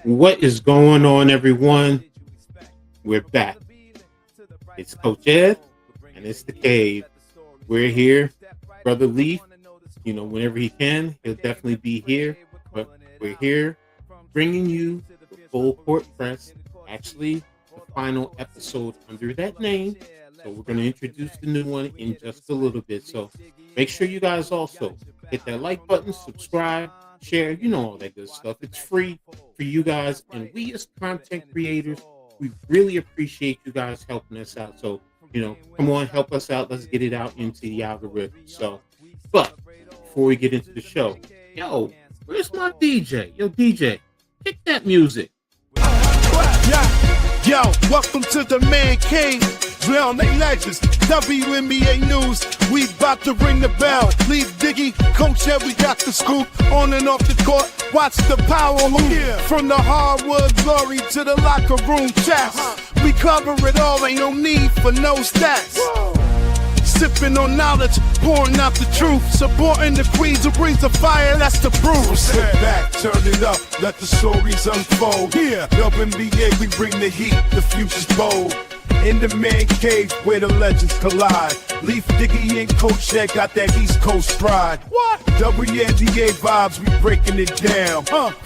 What is going on, everyone? We're back. It's Coach Ed, and it's the Cave. We're here. Brother Leaf, whenever he can, he'll definitely be here. But we're here bringing you the full court press, actually the final episode under that name. So we're going to introduce the new one in just a little bit. So make sure you guys also hit that like button, subscribe, share, all that good stuff. It's free for you guys. And we as content creators, we really appreciate you guys helping us out. So, come on, help us out. Let's get it out into the algorithm. So, but before we get into the show, where's my DJ? Yo, DJ, kick that music. Yo, welcome to the Man Cave. Round they legends, WNBA news. We about to ring the bell. Leave Diggy, Coach Ed, we got the scoop. On and off the court, watch the power move. Yeah. From the hardwood glory to the locker room chats. We cover it all, ain't no need for no stats. Whoa. Sipping on knowledge, pouring out the truth. Supporting the queens who brings the fire, that's the proof. So sit back, turn it up, let the stories unfold. Yeah, WNBA, we bring the heat, the future's bold. In the Man Cave where the legends collide. Leaf Diggy and Coach Ed got that East Coast pride. What? WNBA vibes, we breaking it down.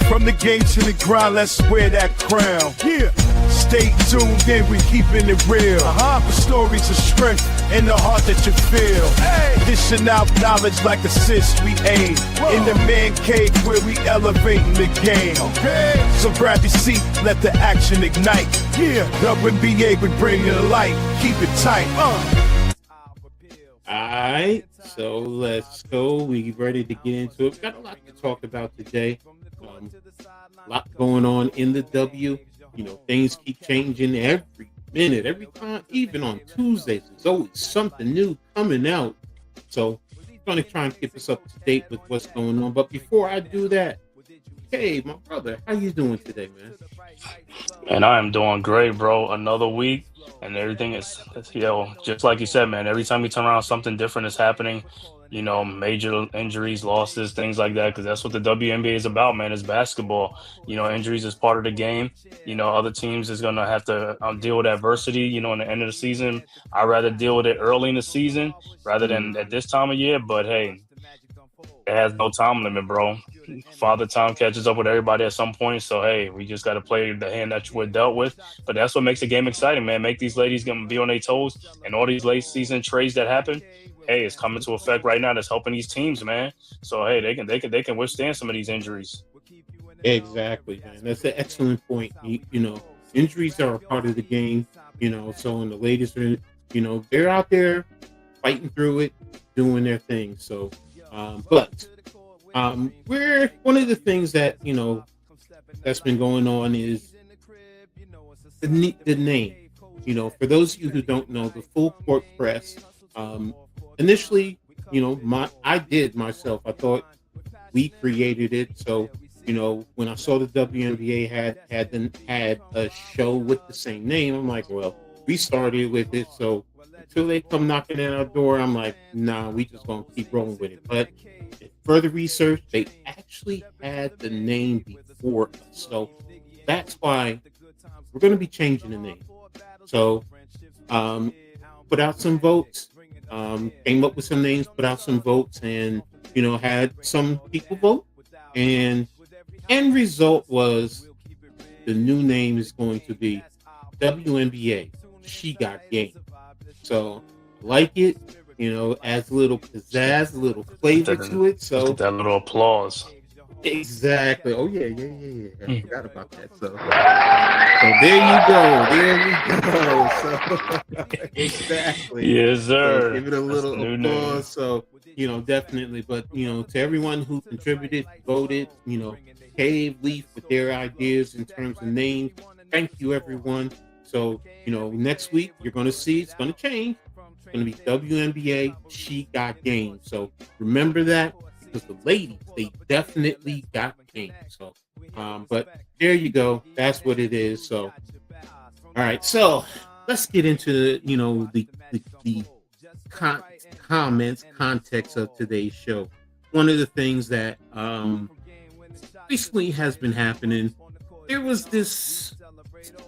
From the game to the grind, let's wear that crown. Yeah. Stay tuned in, we keeping it real. The stories of strength and the heart that you feel. Hey. Dishing out knowledge like assists we aim. Whoa. In the Man Cave where we elevating the game. Okay. So grab your seat, let the action ignite. Yeah. WNBA, we bring it to light. Keep it tight. Alright, so let's go. We ready to get into it. We've got a lot to talk about today. A lot going on in the W. Things keep changing every minute, every time. Even on Tuesdays, there's always something new coming out. So I'm going to try and keep us up to date with what's going on. But before I do that, hey, my brother, how you doing today, man? And I am doing great, bro. Another week, and everything is, just like you said, man. Every time you turn around, something different is happening. Major injuries, losses, things like that, because that's what the WNBA is about, man. It's basketball. Injuries is part of the game. Other teams is going to have to deal with adversity, in the end of the season. I'd rather deal with it early in the season rather than at this time of year. But, hey, it has no time limit, bro. Father time catches up with everybody at some point. So, hey, we just got to play the hand that we're dealt with. But that's what makes the game exciting, man. Make these ladies gonna be on their toes. And all these late season trades that happen, hey, it's coming to effect right now. That's helping these teams, man. So, hey, they can withstand some of these injuries. Exactly, man. That's an excellent point. Injuries are a part of the game. So when the ladies are, they're out there fighting through it, doing their thing. So, we're one of the things that that's been going on is the name. For those of you who don't know, the full court press. Initially, I did myself. I thought we created it. So, when I saw the WNBA had a show with the same name, I'm like, well, we started with it. So until they come knocking at our door, I'm like, nah, we just gonna keep rolling with it. But in further research, they actually had the name before us. So that's why we're gonna be changing the name. So put out some votes, came up with some names, put out some votes, and had some people vote, and end result was the new name is going to be WNBA She Got Game. So like it, adds a little pizzazz, a little flavor to it. So that little applause. Exactly. Oh yeah. I forgot about that. So there you go. So exactly. Yes, sir. So give it a little applause. So definitely. But to everyone who contributed, voted, Cave, Leaf with their ideas in terms of names. Thank you, everyone. So next week you're going to see it's going to change. It's going to be WNBA She Got Game. So remember that. Because the ladies, they definitely got game. So, but there you go. That's what it is. So, all right. So let's get into the comments, context of today's show. One of the things that recently has been happening. There was this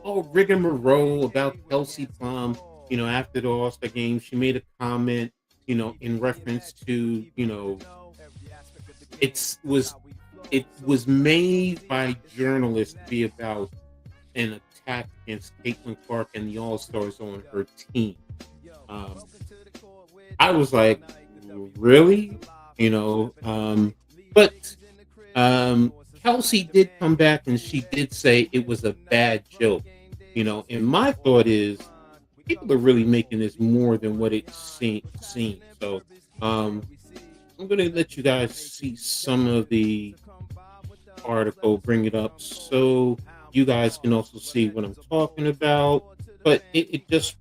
whole rigmarole about Kelsey Plum. After the All-Star game, she made a comment. In reference to it's was it was made by journalists to be about an attack against Caitlin Clark and the All Stars on her team. Um, I was like, really? But Kelsey did come back and she did say it was a bad joke. And my thought is people are really making this more than what it seems. So I'm going to let you guys see some of the article, bring it up so you guys can also see what I'm talking about. But it just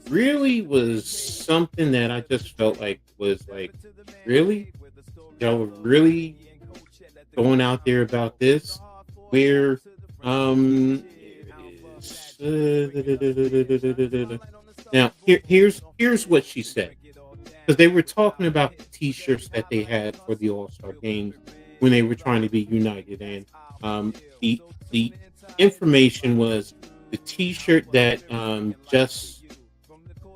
really was something that I just felt like was like, really? Y'all were really going out there about this? Where, now here's what she said, because they were talking about the T-shirts that they had for the All-Star games when they were trying to be united, and the information was the T-shirt that just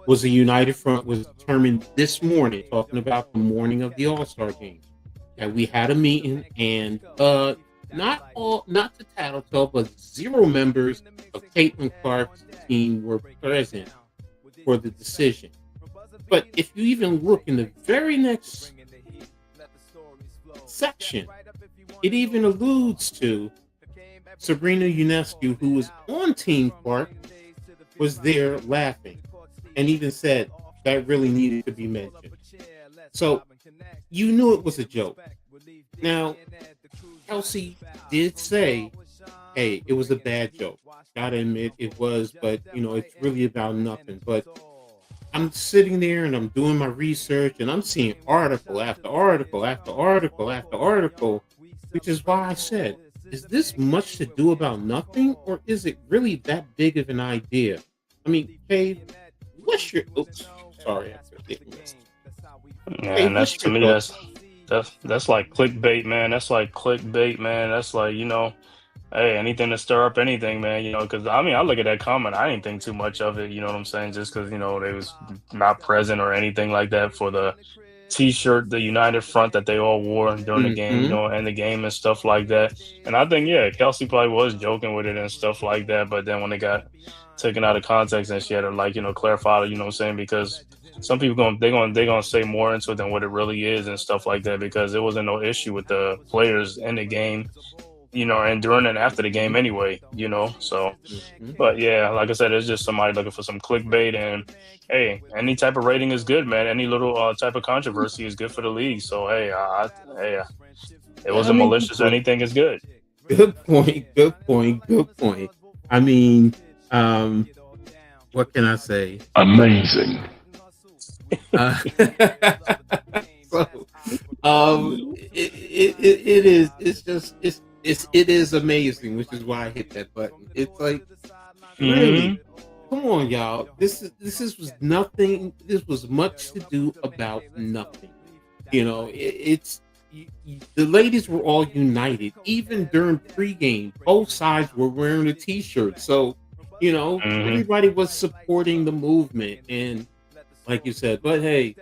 was a united front was determined this morning, talking about the morning of the All-Star game, that we had a meeting, and not to tattletale, but 0 members of Caitlin Clark's team were present for the decision. But if you even look in the very next section, it even alludes to Sabrina Ionescu, who was on Team Clark, was there laughing, and even said that really needed to be mentioned. So you knew it was a joke. Now, Kelsey did say, hey, it was a bad joke. Gotta admit it was, but it's really about nothing. But I'm sitting there and I'm doing my research and I'm seeing article after article after article after article, which is why I said, is this much to do about nothing, or is it really that big of an idea? I mean, Cave, what's your... Oops, sorry. Yeah, and that's, to me, that's like clickbait, man. That's like clickbait, man. That's like, hey, anything to stir up anything, man. Because I look at that comment, I didn't think too much of it. You know what I'm saying? Just because they was not present or anything like that for the T-shirt, the United Front that they all wore during the game, and the game and stuff like that. And I think, yeah, Kelsey probably was joking with it and stuff like that. But then when it got taken out of context and she had to clarify it, you know what I'm saying? Because some people they're gonna say more into it than what it really is and stuff like that, because there wasn't no issue with the players in the game, and during and after the game anyway, so. But yeah, like I said, it's just somebody looking for some clickbait, and hey, any type of rating is good, man. Any little type of controversy is good for the league. So hey, it wasn't malicious or anything. Is good. Good point. I mean, what can I say? Amazing. It is amazing, which is why I hit that button. It's like, really, come on, y'all. This was nothing. This was much to do about nothing. It's the ladies were all united, even during pregame. Both sides were wearing a T-shirt, so everybody was supporting the movement, and like you said. But hey,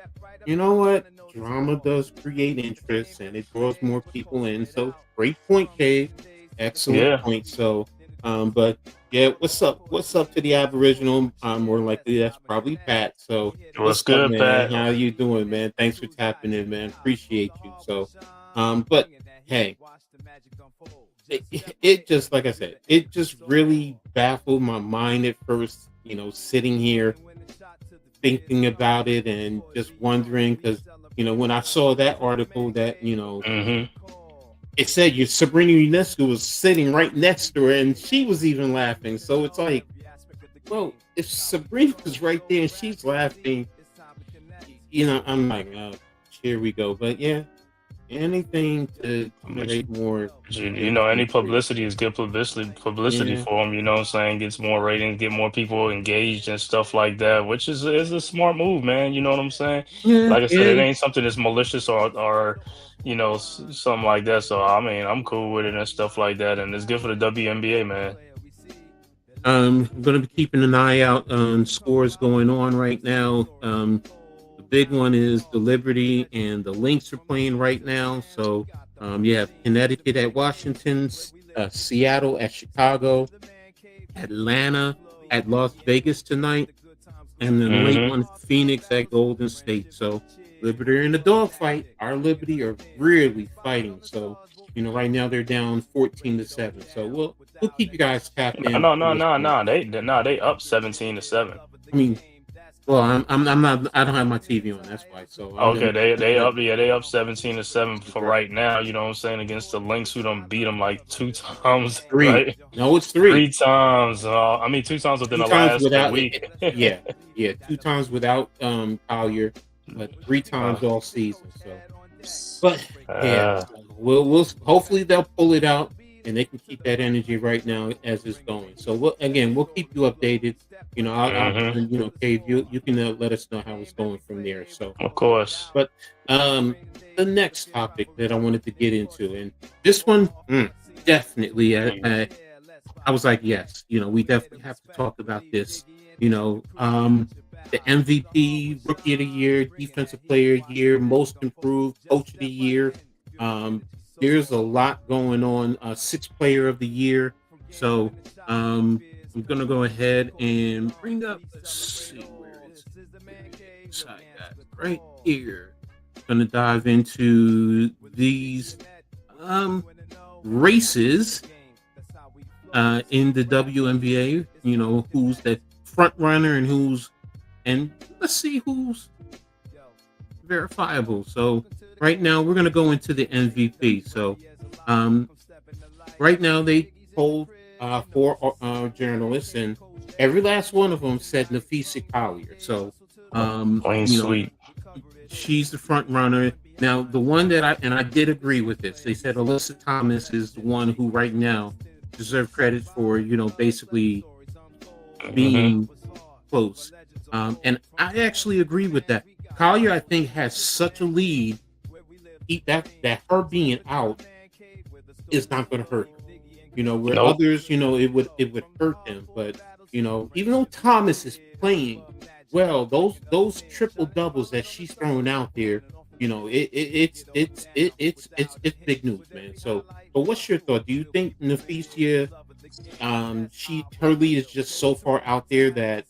you know what? Drama does create interest, and it draws more people in. So great point, Cave. Excellent point. So, but yeah, what's up? What's up to the Aboriginal? More likely that's probably Pat. So what's good, man? Pat? How you doing, man? Thanks for tapping in, man. Appreciate you. So, but hey, it just, like I said, it just really baffled my mind at first. Sitting here thinking about it and just wondering, because when I saw that article that it said your Sabrina Ionescu was sitting right next to her and she was even laughing, so it's like, well, if Sabrina was right there and she's laughing, I'm like, oh, here we go. But yeah, anything to But generate more you know, any energy. publicity is good publicity Yeah, for him, you know what I'm saying? Gets more ratings, get more people engaged and stuff like that, which is a smart move, man. You know what I'm saying? yeah, Like I said, yeah. it ain't something that's malicious or you know, something like that. So I mean, I'm cool with it and stuff like that, and it's good for the WNBA, man. I'm going to be keeping an eye out on scores going on right now. The big one is the Liberty and the Lynx are playing right now. So you have Connecticut at Washington, Seattle at Chicago, Atlanta at Las Vegas tonight, and then late Hmm. one Phoenix at Golden State. So Liberty are in a dogfight. Our Liberty are really fighting. So right now they're down 14-7. So we'll keep you guys tapped in. No, no, no, no. They up 17-7. I mean, well, I'm not. I don't have my TV on. That's why. So I'm Okay, gonna. they up 17-7 for right now. You know what I'm saying, against the Lynx, who done beat them like two times, Three. right? No, it's three. 3 times. I mean, 2 times within Two the times last without. week. Yeah, yeah. 2 times without Collier, but 3 times Uh, all season. So, but yeah, uh, so we'll hopefully they'll pull it out and they can keep that energy right now as it's going. So we'll keep you updated. hmm. Cave, you can let us know how it's going from there. So. Of course. But the next topic that I wanted to get into, and this one, definitely, I was like, yes, we definitely have to talk about this. The MVP, Rookie of the Year, Defensive Player of the Year, Most Improved, Coach of the Year. There's a lot going on. Sixth Player of the Year. So I'm gonna go ahead and bring up. Let's see, where is it? I got it right here. Gonna dive into these races in the WNBA. Who's the front runner and let's see who's verifiable. So right now we're gonna go into the MVP. So right now they polled four journalists, and every last one of them said Nafisa Collier. So Plain sweet. she's the front runner. Now, the one that I did agree with this. They said Alyssa Thomas is the one who right now deserves credit for, basically Hmm. being close. And I actually agree with that. Collier, I think, has such a lead that her being out is not going to hurt her. Where Nope. others, it would hurt them. But even though Thomas is playing well, those triple doubles that she's throwing out there, it's big news, man. So, but what's your thought? Do you think Nafisia, her lead is just so far out there that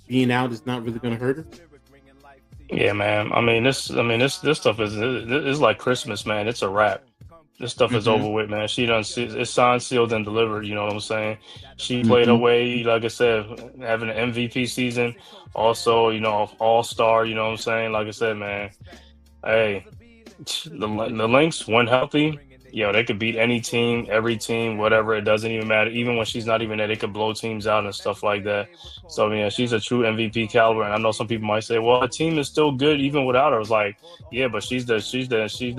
being out is not really going to hurt her? Yeah, man. This stuff is like Christmas, man. It's a wrap. This stuff is Mm-hmm. over with, man. It's signed, sealed, and delivered. You know what I'm saying? She played her Mm-hmm. way, like I said, having an MVP season. Also, All Star. You know what I'm saying? Like I said, man. Hey, the Lynx, when healthy, they could beat any team, every team, whatever. It doesn't even matter. Even when she's not even there, they could blow teams out and stuff like that. So, yeah, she's a true MVP caliber. And I know some people might say, "Well, the team is still good even without her." It's like, yeah, but she's the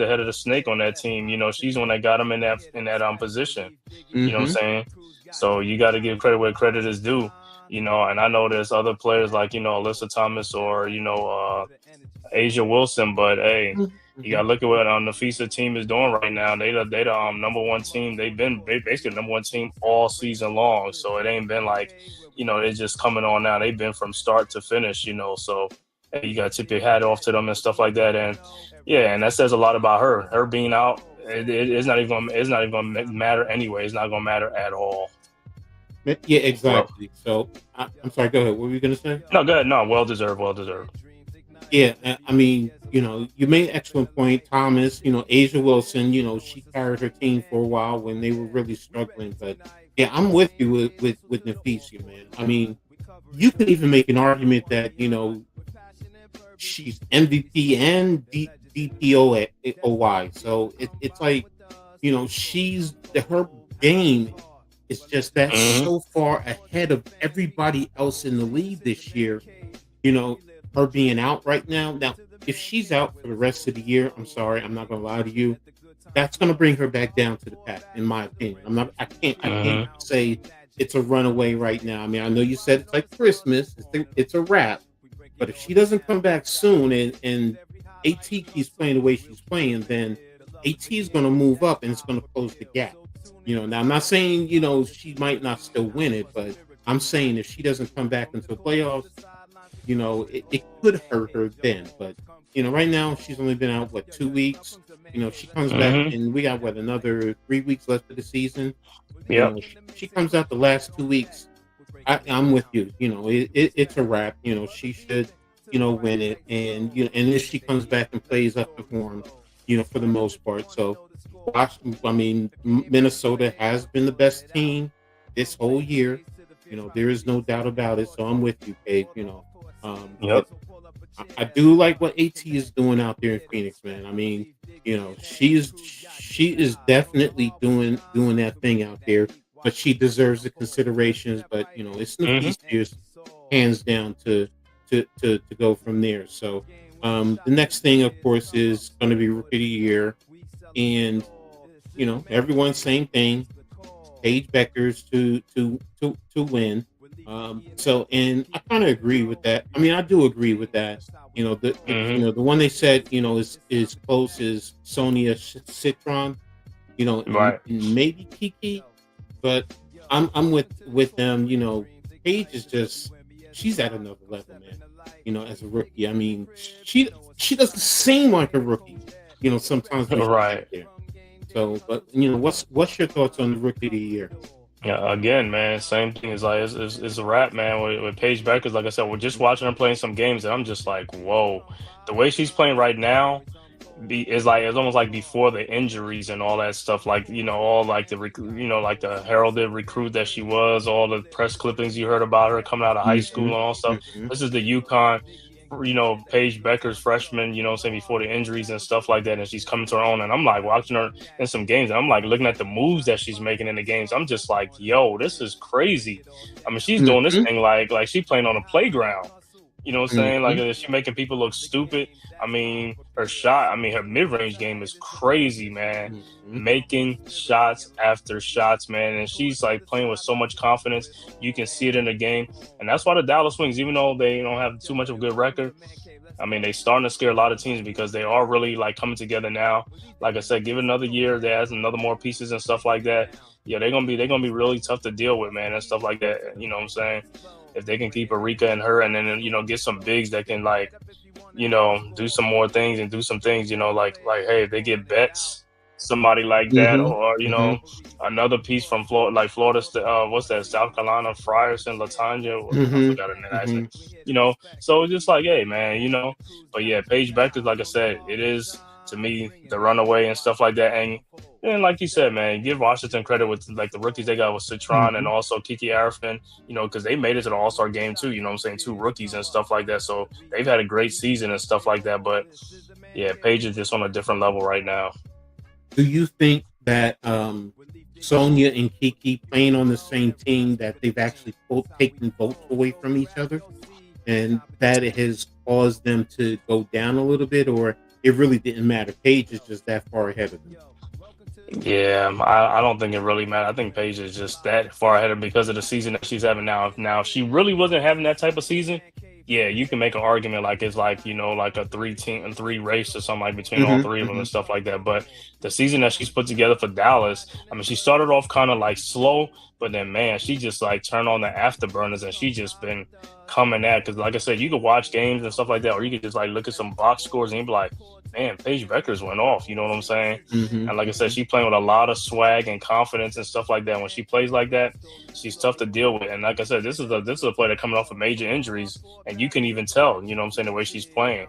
head of the snake on that team. She's the one that got them in that position. You know what I'm Mm-hmm. saying? So you got to give credit where credit is due. And I know there's other players like Alyssa Thomas or Asia Wilson, but hey, you Mm-hmm. gotta look at what Nafisa team is doing right now. They the number one team. They basically the number one team all season long. So it ain't been like, they're just coming on now. They've been from start to finish. So hey, you gotta tip your hat off to them and stuff like that. And yeah, and that says a lot about her. Her being out, it's not even gonna matter anyway. It's not gonna matter at all. Yeah, Well, exactly. So I'm sorry. Go ahead. What were you going to say? no, good. No, well deserved. Well deserved. Yeah, I mean, you made an excellent point, Thomas. Asia Wilson. She carried her team for a while when they were really struggling. But yeah, I'm with you with Nafisa, man. I mean, you could even make an argument that she's MVP and DPOY. So it's like she's her game is just that Hmm. so far ahead of everybody else in the league this year. You know, her being out right now. Now, if she's out for the rest of the year, I'm sorry, I'm not gonna lie to you. That's gonna bring her back down to the pack, in my opinion. I can't Mm-hmm. say it's a runaway right now. I mean, I know you said it's like Christmas, it's a wrap, but if she doesn't come back soon and AT keeps playing the way she's playing, then AT is gonna move up and it's gonna close the gap. Now I'm not saying she might not still win it, but I'm saying if she doesn't come back into the playoffs, it could hurt her then. But right now she's only been out 2 weeks. She comes back Mm-hmm. and we got another 3 weeks left of the season. Yep. She comes out the last 2 weeks. I'm with you. It's a wrap. She should win it, and if she comes back and plays up to form, for the most part. So, I mean, Minnesota has been the best team this whole year. There is no doubt about it. So I'm with you, Paige. Yep. But I do like what AT is doing out there in Phoenix, man. I mean, she is definitely doing that thing out there, but she deserves the considerations. But it's Mm-hmm. Nafis years, hands down to go from there. So the next thing, of course, is going to be Rookie of the Year, and everyone's same thing. Paige Becker's to win. And I kind of agree with that. I mean, I do agree with that. Mm-hmm. The one they said is close is Sonia Citron. And Right. maybe Kiki, but I'm with them. Paige is just she's at another level, man. As a rookie, I mean, she doesn't seem like a rookie. Sometimes when she's out Right. there. So, but what's your thoughts on the Rookie of the Year? Yeah, again, man, same thing. Is like it's a wrap, man. With Paige Beckers, like I said, we're just watching her playing some games, and I'm just like, whoa, the way she's playing right now is like it's almost like before the injuries and all that stuff. Like all like like the heralded recruit that she was, all the press clippings you heard about her coming out of high school Mm-hmm. and all stuff. Mm-hmm. This is the UConn. Paige Becker's freshman, saying before the injuries and stuff like that, and she's coming to her own. And I'm like watching her in some games, and I'm like looking at the moves that she's making in the games. I'm just like, yo, this is crazy. I mean, she's doing this Mm-hmm. thing like she playing on a playground. You know what I'm saying? Like, Mm-hmm. is she making people look stupid? I mean, her mid-range game is crazy, man. Mm-hmm. Making shots after shots, man. And she's like playing with so much confidence. You can see it in the game. And that's why the Dallas Wings, even though they don't have too much of a good record, I mean, they starting to scare a lot of teams because they are really like coming together now. Like I said, give it another year. They has another more pieces and stuff like that. Yeah, they're gonna be really tough to deal with, man, and stuff like that. You know what I'm saying? If they can keep Arika and her, and then get some bigs that can like do some more things and do some things. Like hey, if they get Betts, somebody like that, or Mm-hmm. another piece from Florida, like Florida, what's that, South Carolina, Frierson, Latanya, I Mm-hmm. forgot her name. Mm-hmm. So it's just like, hey, man, But yeah, Paige Beckers, like I said, it is to me the runaway and stuff like that. And like you said, man, give Washington credit with like the rookies they got with Citron Mm-hmm. and also Kiki Arifin, because they made it to the All-Star game too, you know what I'm saying? Two rookies and stuff like that. So they've had a great season and stuff like that. But yeah, Paige is just on a different level right now. Do you think that Sonia and Kiki playing on the same team that they've actually both taken votes away from each other, and that it has caused them to go down a little bit, or it really didn't matter? Paige is just that far ahead of them. Yeah, I don't think it really matters. I think Paige is just that far ahead of because of the season that she's having now. Now, if she really wasn't having that type of season, yeah, you can make an argument like it's like, like a three race or something like between all three of them and stuff like that. But the season that she's put together for Dallas, I mean, she started off kind of like slow, but then, man, she just like turned on the afterburners and she just been coming at. Because like I said, you could watch games and stuff like that, or you could just like look at some box scores and you'd be like, man, Paige Beckers went off. You know what I'm saying? Mm-hmm. And like I said, she's playing with a lot of swag and confidence and stuff like that. When she plays like that, she's tough to deal with. And like I said, this is a player coming off of major injuries, and you can even tell, you know what I'm saying, the way she's playing.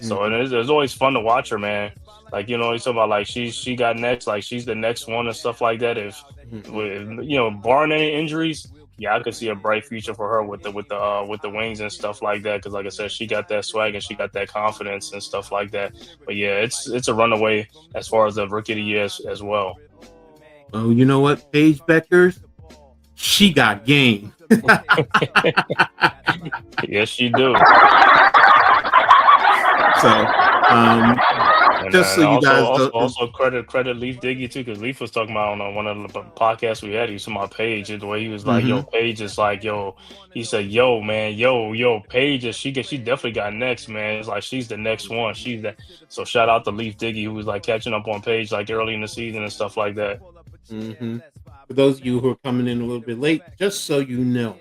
So it's always fun to watch her, man. Like, you talking about like she got next, like she's the next one and stuff like that. If barring any injuries, yeah, I could see a bright future for her with the Wings and stuff like that. Because like I said, she got that swag and she got that confidence and stuff like that. But yeah, it's a runaway as far as the Rookie of the Year as well. Oh, you know what, Paige Beckers, she got game. Yes, she do. So, just so And you also, guys also, don't. also credit Leaf Diggy too, because Leaf was talking about on one of the podcasts we had. He was talking about Paige, and the way he was like, "Yo, Mhm. Paige is like, yo." He said, "Yo, man, yo, Paige is she definitely got next, man. It's like she's the next one. She's that." So shout out to Leaf Diggy, who was like catching up on Paige like early in the season and stuff like that. For those of you who are coming in a little bit late, just so you know,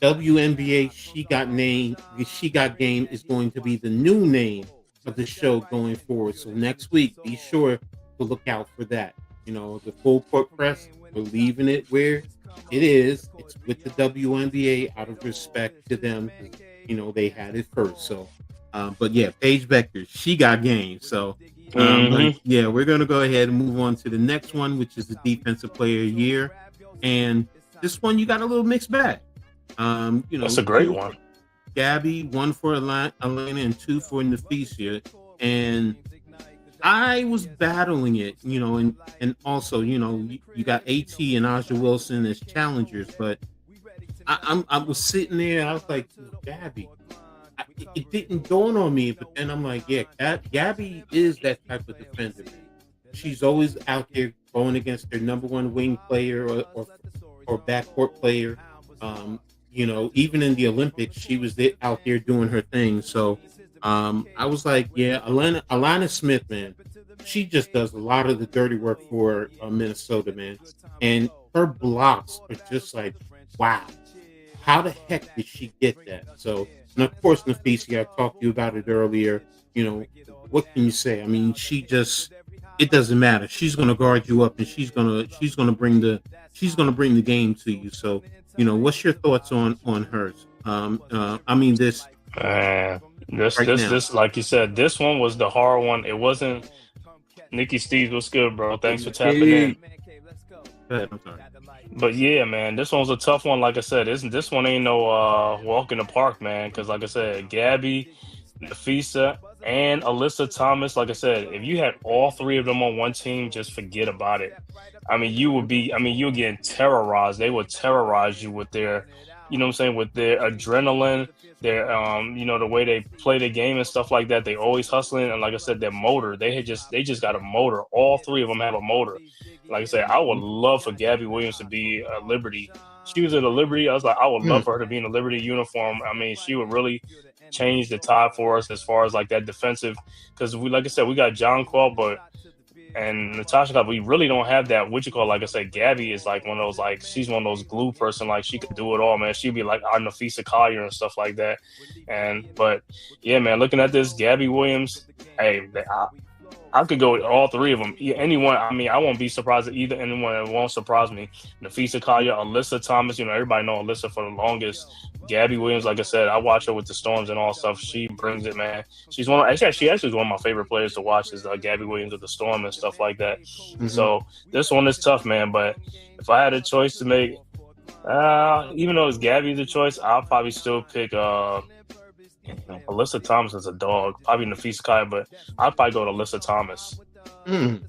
WNBA She Got Game is going to be the new name of the show going forward. So next week, be sure to look out for that. The full court press, we're leaving it where it is. It's with the WNBA out of respect to them. They had it first. So, but yeah, Paige Becker, She Got Game. So, but Hmm. yeah, we're going to go ahead and move on to the next one, which is the Defensive Player of the Year. And this one, you got a little mixed bag. That's a great Two one. for Gabby, one for Elena, and two for Nafisia. And I was battling it, and also, you got AT and Aja Wilson as challengers, but I was sitting there, I was like, Gabby. It didn't dawn on me, but then I'm like, yeah, Gabby is that type of defender. She's always out there going against their number one wing player or backcourt player. Even in the Olympics, she was out there doing her thing. So I was like, yeah, Alana Smith, man, she just does a lot of the dirty work for Minnesota, man. And her blocks are just like, wow, how the heck did she get that? So, and of course, Nafisi, I talked to you about it earlier. What can you say? I mean, it doesn't matter. She's going to guard you up, and she's going to bring the game to you. So, what's your thoughts on hers? This Man, this right this now. this like you said, this one was the hard one. It wasn't Nikki Steves was good, bro. Thanks for tapping in. Go ahead, I'm sorry. But yeah, man, this one's a tough one. Like I said, this one ain't no walk in the park, man. Because like I said, Gabby, Nafisa, and Alyssa Thomas. Like I said, if you had all three of them on one team, just forget about it. I mean, you're getting terrorized. They would terrorize you with their, you know what I'm saying, with their adrenaline, their the way they play the game and stuff like that. They always hustling, and like I said, their motor. They just got a motor. All three of them have a motor. Like I said, I would love for Gabby Williams to be a Liberty. She was at a Liberty. I was like, I would love for her to be in a Liberty uniform. I mean, she would really change the tide for us as far as like that defensive. Because like I said, we got John Quell, and Natasha, we really don't have that. What you call, like I said, Gabby is like one of those, like she's one of those glue person. Like she could do it all, man. She'd be like our Nafisa Collier and stuff like that. But yeah, man, looking at this, Gabby Williams, hey, I could go with all three of them. Anyone, I mean, I won't be surprised at either anyone. It won't surprise me. Nafisa Collier, Alyssa Thomas, everybody know Alyssa for the longest. Gabby Williams, like I said, I watch her with the Storms and all stuff. She brings it, man. She actually is one of my favorite players to watch is Gabby Williams with the Storm and stuff like that. Mm-hmm. So this one is tough, man. But if I had a choice to make, even though it's Gabby the choice, I'll probably still pick Alyssa Thomas is a dog. Probably Nafisa Kai, but I'd probably go to Alyssa Thomas. See,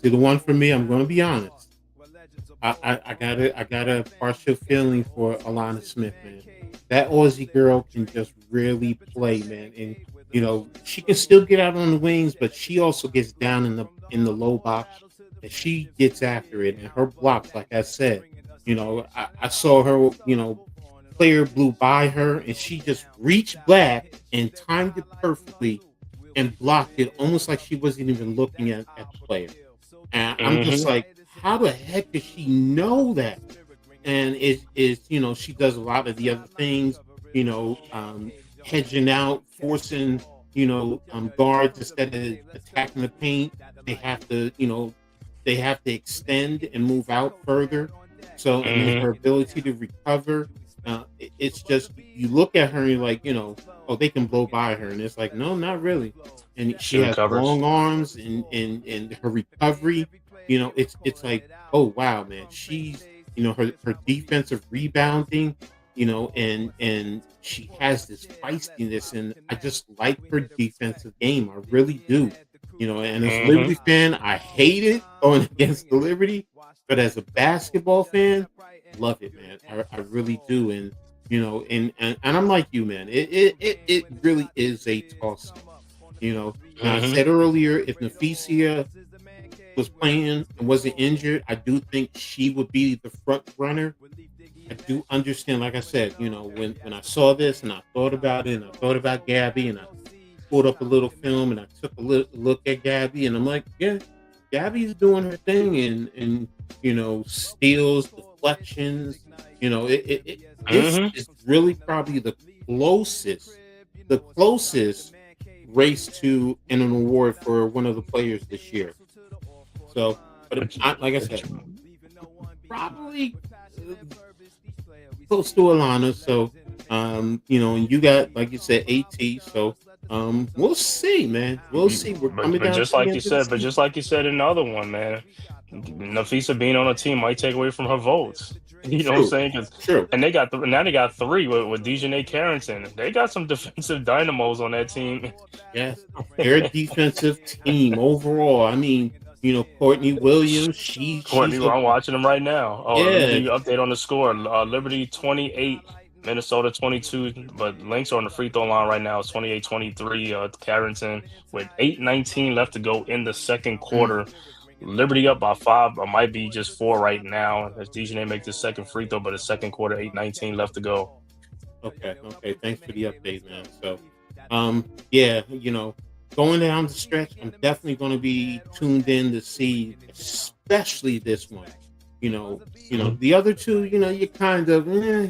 the one for me, I'm going to be honest. I got a partial feeling for Alana Smith, man. That Aussie girl can just really play, man, and she can still get out on the wings, but she also gets down in the low box, and she gets after it. And her blocks, like I said, I saw her, player blew by her, and she just reached back and timed it perfectly and blocked it, almost like she wasn't even looking at the player. And I'm just like, how the heck does she know that? And she does a lot of the other things, hedging out, forcing, guards instead of attacking the paint. They have to extend and move out further. So, and then her ability to recover, it's just, you look at her and you're like, they can blow by her. And it's like, no, not really. And she has long arms and her recovery, it's like, oh, wow, man. She's, her defensive rebounding, and she has this feistiness. And I just like her defensive game. I really do. And as a Liberty fan, I hate it going against the Liberty. But as a basketball fan, love it, man. I really do. And and I'm like you, man. It really is a toss. Now I said earlier, if Nafisia was playing and wasn't injured, I do think she would be the front runner. I do understand, like I said, when I saw this and I thought about it and I thought about Gabby and I pulled up a little film and I took a look at Gabby and I'm like, yeah, Gabby's doing her thing and steals, deflections. This is really probably the closest race to an award for one of the players this year. So, but like I said, probably close to Alana. So, and you got, like you said, AT. So, we'll see, man. We'll see. We're coming but down. Just like you said, in the other one, man, Nafisa being on a team might take away from her votes. You know what I'm saying? True. And now they got three with Dejanay Carrington. They got some defensive dynamos on that team. Yes, their defensive team overall. I mean, Courtney Williams. I'm watching them right now. Oh, yeah. Let me give you an update on the score. Liberty 28, Minnesota 22. But Lynx are on the free throw line right now. It's 28-23. Carrington with 8:19 left to go in the second quarter. Liberty up by 5, or might be just 4 right now. As Dejanay make the second free throw, but the second quarter, 8:19 left to go. Okay. Thanks for the update, man. So, yeah, going down the stretch, I'm definitely going to be tuned in to see, especially this one. The other two, you kind of,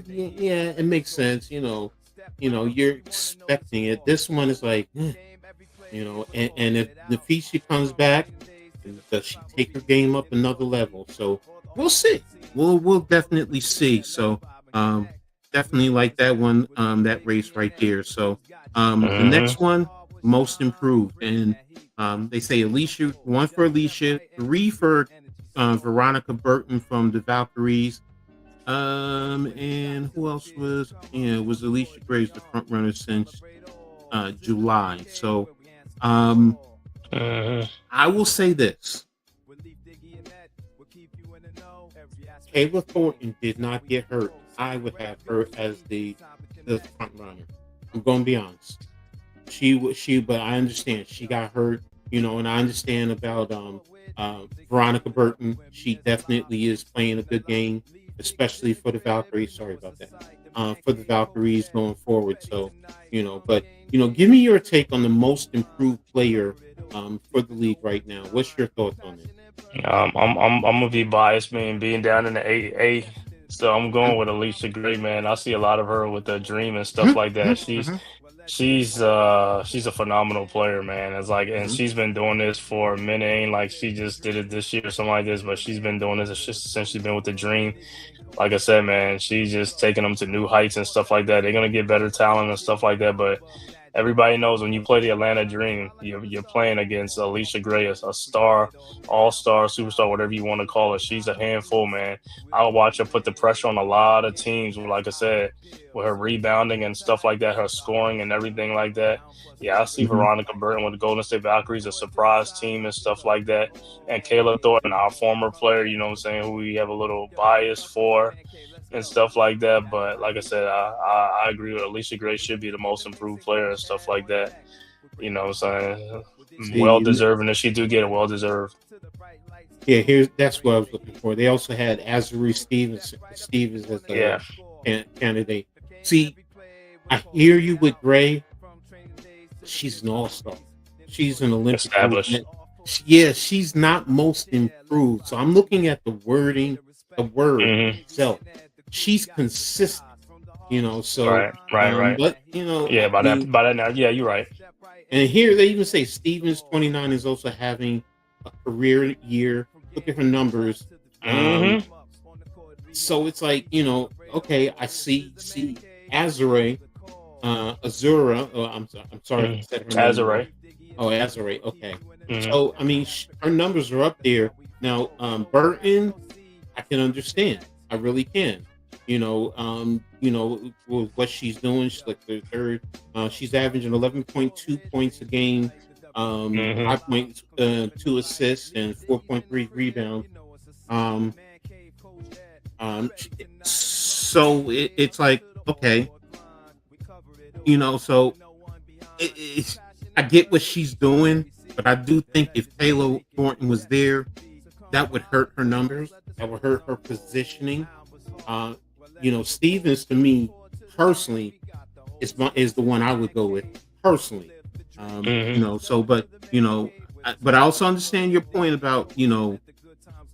yeah, it makes sense. You're expecting it. This one is like, and if Nafisa comes back, does she take her game up another level? So we'll see. We'll definitely see. So definitely like that one, that race right there. So the next one, most improved, and they say Alicia, 1 for Alicia, 3 for Veronica Burton from the Valkyries, and who else was? Yeah, it was Alicia Graves, the front runner since July. So I will say this. Kayla Thornton did not get hurt. I would have her as the front runner. I'm going to be honest. But I understand she got hurt, and I understand about Veronica Burton. She definitely is playing a good game, especially for the Valkyries. Sorry about that. For the Valkyries going forward. So, but give me your take on the most improved player for the league right now. What's your thoughts on it? I'm gonna be biased, man, being down in the AA. So I'm going with Alicia Gray, man. I see a lot of her with the dream and stuff like that. She's a phenomenal player, man. It's like, and she's been doing this for a minute. Ain't like she just did it this year or something like this, but she's been doing this since she's been with the dream. Like I said, man, she's just taking them to new heights and stuff like that. They're gonna get better talent and stuff like that, but everybody knows when you play the Atlanta Dream, you're playing against Alicia Gray, a star, all-star, superstar, whatever you want to call her. She's a handful, man. I'll watch her put the pressure on a lot of teams, like I said, with her rebounding and stuff like that, her scoring and everything like that. Yeah, I see Veronica Burton with the Golden State Valkyries, a surprise team and stuff like that. And Kayla Thornton, our former player, who we have a little bias for and stuff like that. But like I said, I agree with Alicia Gray should be the most improved player and stuff like that. Well-deserving. If she do get it, well-deserved. Yeah, that's what I was looking for. They also had Azuri Stevens as a candidate. See, I hear you with Gray. She's an all-star. She's an Olympic. Established. Yeah, she's not most improved. So I'm looking at the wording, the word itself. She's consistent, so right. But by that now, yeah, you're right. And here they even say Stevens 29 is also having a career year. Look at her numbers. So it's like, okay, I see Azure, Azura. Oh, I'm sorry, I said her name. Azure. Oh, Azure. Okay. So I mean, her numbers are up there now. Burton, I can understand. I really can. With what she's doing, she's like the third. She's averaging 11.2 points a game, 5.2 assists, and 4.3 rebounds. So it's like, okay, so I get what she's doing, but I do think if Taylor Thornton was there, that would hurt her numbers. That would hurt her positioning. Uh, Stevens to me personally is the one I would go with personally. Hmm. But but I also understand your point about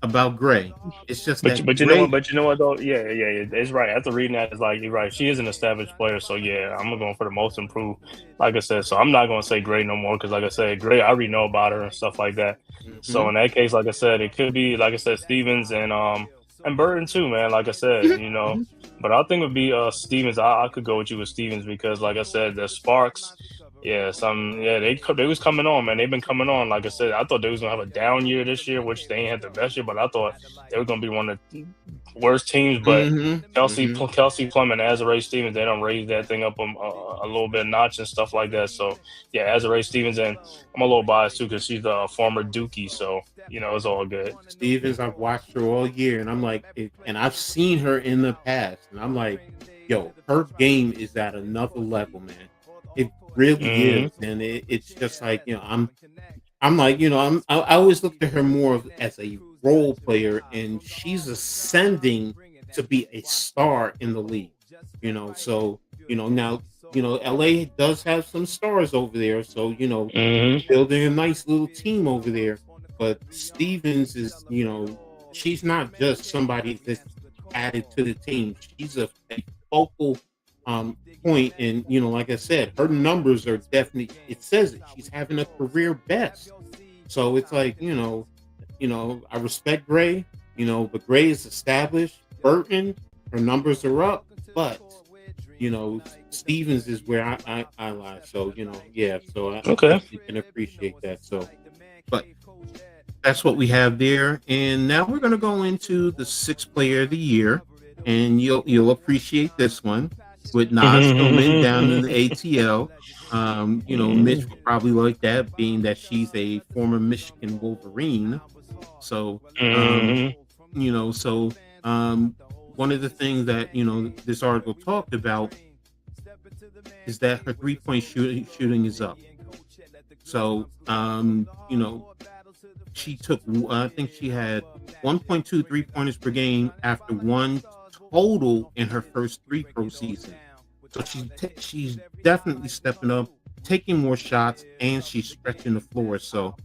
about Gray. It's just But that but you know what? Gray. But you know what though? Yeah. It's right. After reading that, it's like you're right. She is an established player, so yeah, I'm going for the most improved. Like I said, so I'm not going to say Gray no more because, like I said, Gray, I already know about her and stuff like that. So Mhm. in that case, like I said, it could be like I said, Stevens and Burton too, man. Like I said, but I think it would be Stevens. I could go with you with Stevens because, like I said, the Sparks. Yeah, they was coming on, man. They've been coming on. Like I said, I thought they was gonna have a down year this year, which they ain't had the best year, but I thought they were gonna be one of the worst teams. But Mhm. Mhm. Kelsey Plum and Azurá Stevens, they don't raise that thing up a little bit notch and stuff like that. So yeah, Azurá Stevens, and I'm a little biased too because she's a former Dookie, so it's all good. Stevens, I've watched her all year, and I'm like, and I've seen her in the past, and I'm like, yo, her game is at another level, man. It really Hmm. is, and it's just like I'm like, I always looked at her more as a role player, and she's ascending to be a star in the league. So now LA does have some stars over there, so Hmm. building a nice little team over there. But Stevens is, she's not just somebody that's added to the team. She's a focal point, and like I said, her numbers are definitely. It says it. She's having a career best. So it's like I respect Gray, but Gray is established. Burton, her numbers are up, but you know, Stevens is where I lie. So, yeah, so I Okay. definitely can appreciate that. So, but that's what we have there. And now we're gonna go into the sixth player of the year, and you'll appreciate this one with Nas Hillman down in the ATL. Mitch will probably like that, being that she's a former Michigan Wolverine. So, um, Hmm. you know, so one of the things that this article talked about is that her three-point shooting is up. So, she took, I think she had 1.2 3 pointers per game after one total in her first three pro season. So she's definitely stepping up, taking more shots, and she's stretching the floor. So,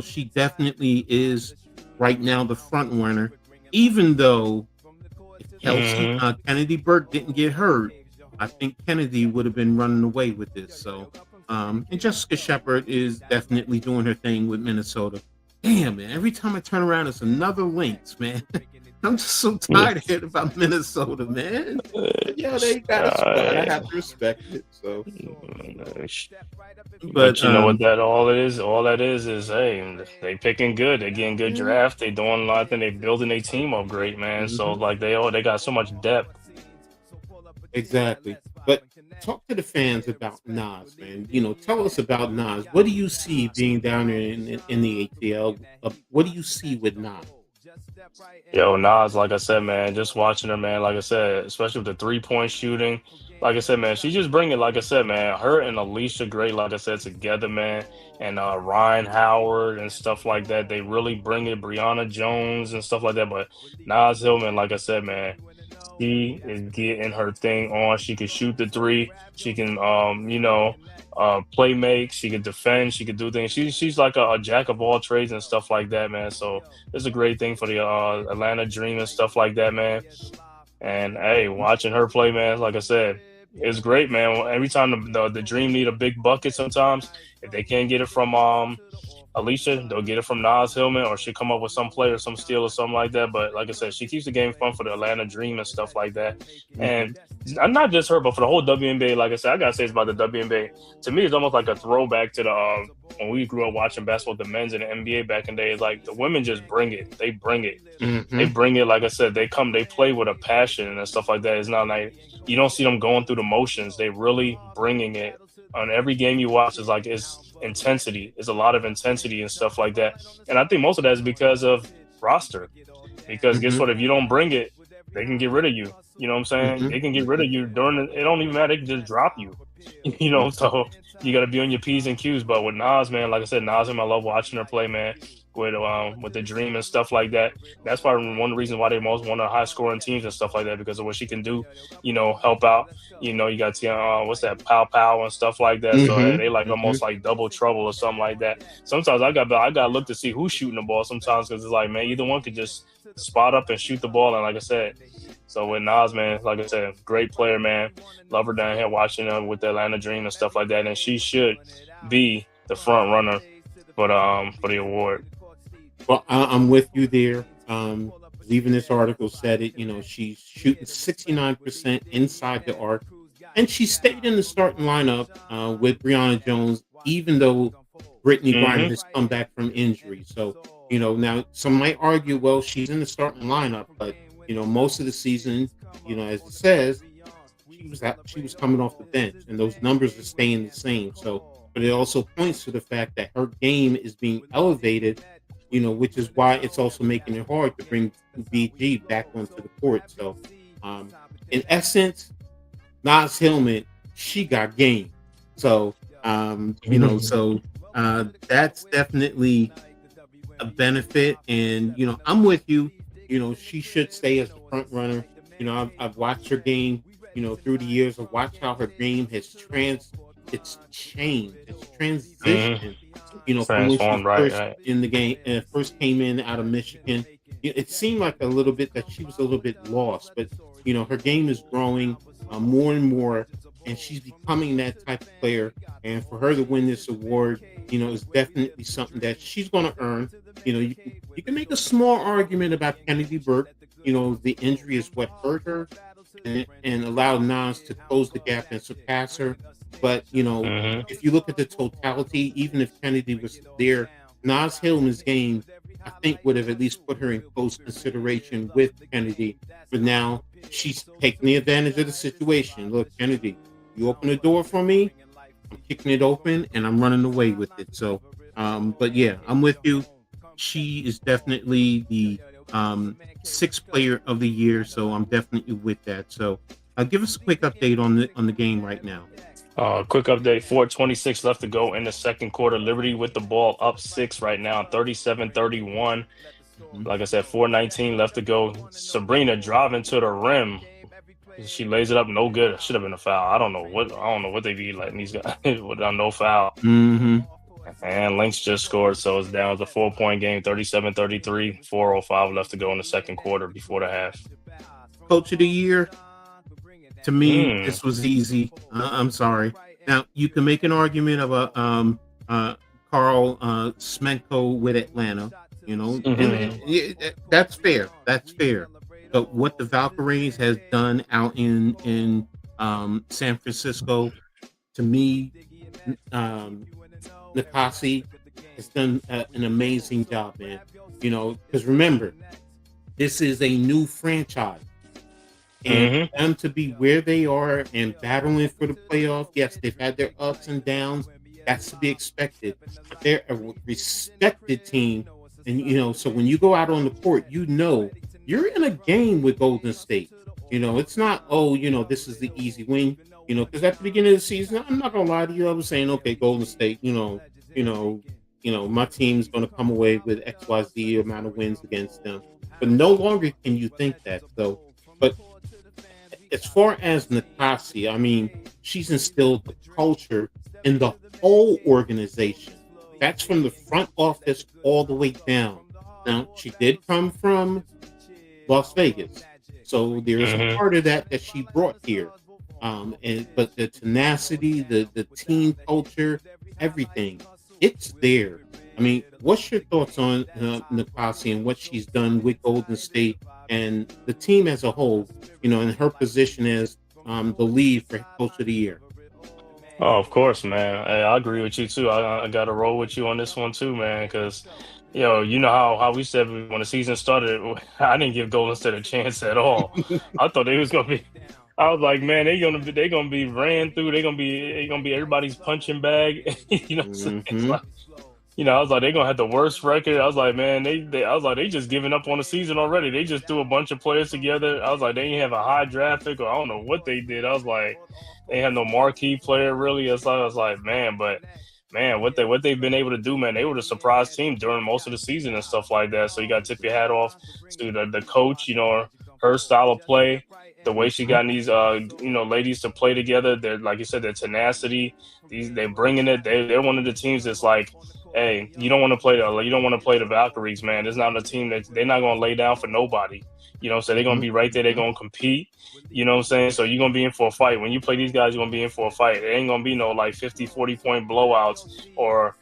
she definitely is right now the front runner, even though if Kelsey Hmm. Kennedy Burke didn't get hurt, I think Kennedy would have been running away with this. So, and Jessica Shepard is definitely doing her thing with Minnesota. Damn, man! Every time I turn around, it's another Lynx, man. I'm just so tired of hearing about Minnesota, man. But yeah, they got a squad. I have to respect it. So, but But you know what that all that is hey, they picking good, they getting good yeah, draft, they doing a lot, and they building a team up great, man. So mhm, like they got so much depth. exactly. But talk to the fans about Nas, man. Tell us about Nas. What do you see being down there in the ATL? What do you see with Nas? Yo, Nas, like I said, man, just watching her, man, like I said, especially with the 3 point shooting. Like I said, man, she just bringing, like I said, man, her and Alicia Gray, like I said, together, man, and Ryan Howard and stuff like that. They really bring it, Brianna Jones and stuff like that. But Nas Hillman, like I said, man, she is getting her thing on. She can shoot the three. She can, play make. She can defend. She can do things. She's like a jack of all trades and stuff like that, man. So it's a great thing for the Atlanta Dream and stuff like that, man. And hey, watching her play, man, like I said, it's great, man. Every time the Dream need a big bucket, sometimes if they can't get it from Alicia, they'll get it from Nas Hillman, or she'll come up with some play or some steal or something like that. But like I said, she keeps the game fun for the Atlanta Dream and stuff like that. Mhm. And not just her, but for the whole WNBA. Like I said, I gotta say it's about the WNBA. To me, it's almost like a throwback to the when we grew up watching basketball, the men's and the NBA back in the day. It's like the women just bring it. They bring it. They Mhm. bring it. Like I said, they play with a passion and stuff like that. It's not like you don't see them going through the motions. They really bringing it. On every game you watch is like it's intensity. It's a lot of intensity and stuff like that. And I think most of that is because of roster. Because guess Mhm. what? If you don't bring it, they can get rid of you. You know what I'm saying? Mhm. They can get rid of Mhm. you during it don't even matter. They can just drop you. You know, so you got to be on your P's and Q's. But with Nas, man, like I said, Nas, I love watching her play, man. With the Dream and stuff like that. That's probably one of the reasons why they most one of the high scoring teams and stuff like that, because of what she can do. You know, help out. You know, you got what's that, Pow Pow and stuff like that. So they like almost like double trouble or something like that. Sometimes I got to look to see who's shooting the ball sometimes, because it's like, man, either one could just spot up and shoot the ball. And like I said, so with Nas, man, like I said, great player, man. Love her down here watching her with the Atlanta Dream and stuff like that. And she should be the front runner for the award. Well, I'm with you there. Even this article said it. You know, she's shooting 69% inside the arc, and she stayed in the starting lineup with Brianna Jones, even though Brittany Griner has come back from injury. So, you know, now some might argue, well, she's in the starting lineup, but you know, most of the season, you know, as it says, she was coming off the bench, and those numbers are staying the same. So, but it also points to the fact that her game is being elevated. You know, which is why it's also making it hard to bring BG back onto the court. So, in essence, Nas Hillman, she got game. So, you know, so that's definitely a benefit. And, you know, I'm with you. You know, she should stay as the front runner. You know, I've watched her game, you know, through the years. I've watched how her game has changed. It's transitioned. You know, from when she first in the game, first came in out of Michigan, it seemed like a little bit that she was a little bit lost. But you know, her game is growing more and more, and she's becoming that type of player. And for her to win this award, you know, is definitely something that she's going to earn. You know, you can make a small argument about Kennedy Burke. You know, the injury is what hurt her and allowed Nas to close the gap and surpass her. But, you know, if you look at the totality, even if Kennedy was there, Nas Hillman's game, I think, would have at least put her in close consideration with Kennedy. But now she's taking the advantage of the situation. Look, Kennedy, you open the door for me, I'm kicking it open, and I'm running away with it. So, but yeah, I'm with you. She is definitely the sixth player of the year. So I'm definitely with that. So give us a quick update on the game right now. Quick update, 4:26 left to go in the second quarter. Liberty with the ball up 6 right now, 37-31. Like I said, 4:19 left to go. Sabrina driving to the rim. She lays it up, no good. Should have been a foul. I don't know what they be letting these guys without no foul. And Lynx just scored, so it's down to a 4-point game, 37-33, 4:05 left to go in the second quarter before the half. Coach of the year. To me, this was easy. I'm sorry. Now, you can make an argument of a Carl Smenko with Atlanta, you know, and that's fair. That's fair. But what the Valkyries has done out in San Francisco, to me, Nikasi has done an amazing job, man. You know, because remember, this is a new franchise. And for them to be where they are and battling for the playoff, yes, they've had their ups and downs. That's to be expected. But they're a respected team. And, you know, so when you go out on the court, you know, you're in a game with Golden State. You know, it's not, oh, you know, this is the easy win. You know, because at the beginning of the season, I'm not going to lie to you. I was saying, okay, Golden State, you know, my team's going to come away with XYZ amount of wins against them. But no longer can you think that. So, but as far as Nikasi, I mean, she's instilled the culture in the whole organization. That's from the front office all the way down. Now, she did come from Las Vegas, so there's a part of that she brought here. But the tenacity, the team culture, everything, it's there. I mean, what's your thoughts on Nikasi and what she's done with Golden State and the team as a whole, you know, in her position as the lead for Coach of the Year? Oh, of course, man. Hey, I agree with you, too. I got to roll with you on this one, too, man, because, you know how we said when the season started, I didn't give Golden State a chance at all. I thought they was going to be – I was like, man, they're gonna be ran through. They're gonna be everybody's punching bag. You know what I'm saying? I was like, they're gonna have the worst record. I was like, man, I was like, they just giving up on the season already. They just threw a bunch of players together. I was like, they didn't have a high draft pick, or I don't know what they did. I was like, they had no marquee player really. I was like, man, but man, what they've been able to do, man, they were the surprise team during most of the season and stuff like that. So you got to tip your hat off to the coach, her style of play, the way she got these ladies to play together. They're, like you said, their tenacity. They're bringing it. They're one of the teams that's like, hey, you don't want to play the Valkyries, man. It's not a team that they're not going to lay down for nobody. So they're going to be right there. They're going to compete. You know what I'm saying? So you're going to be in for a fight. When you play these guys, you're going to be in for a fight. It ain't going to be no like 50, 40-point blowouts or,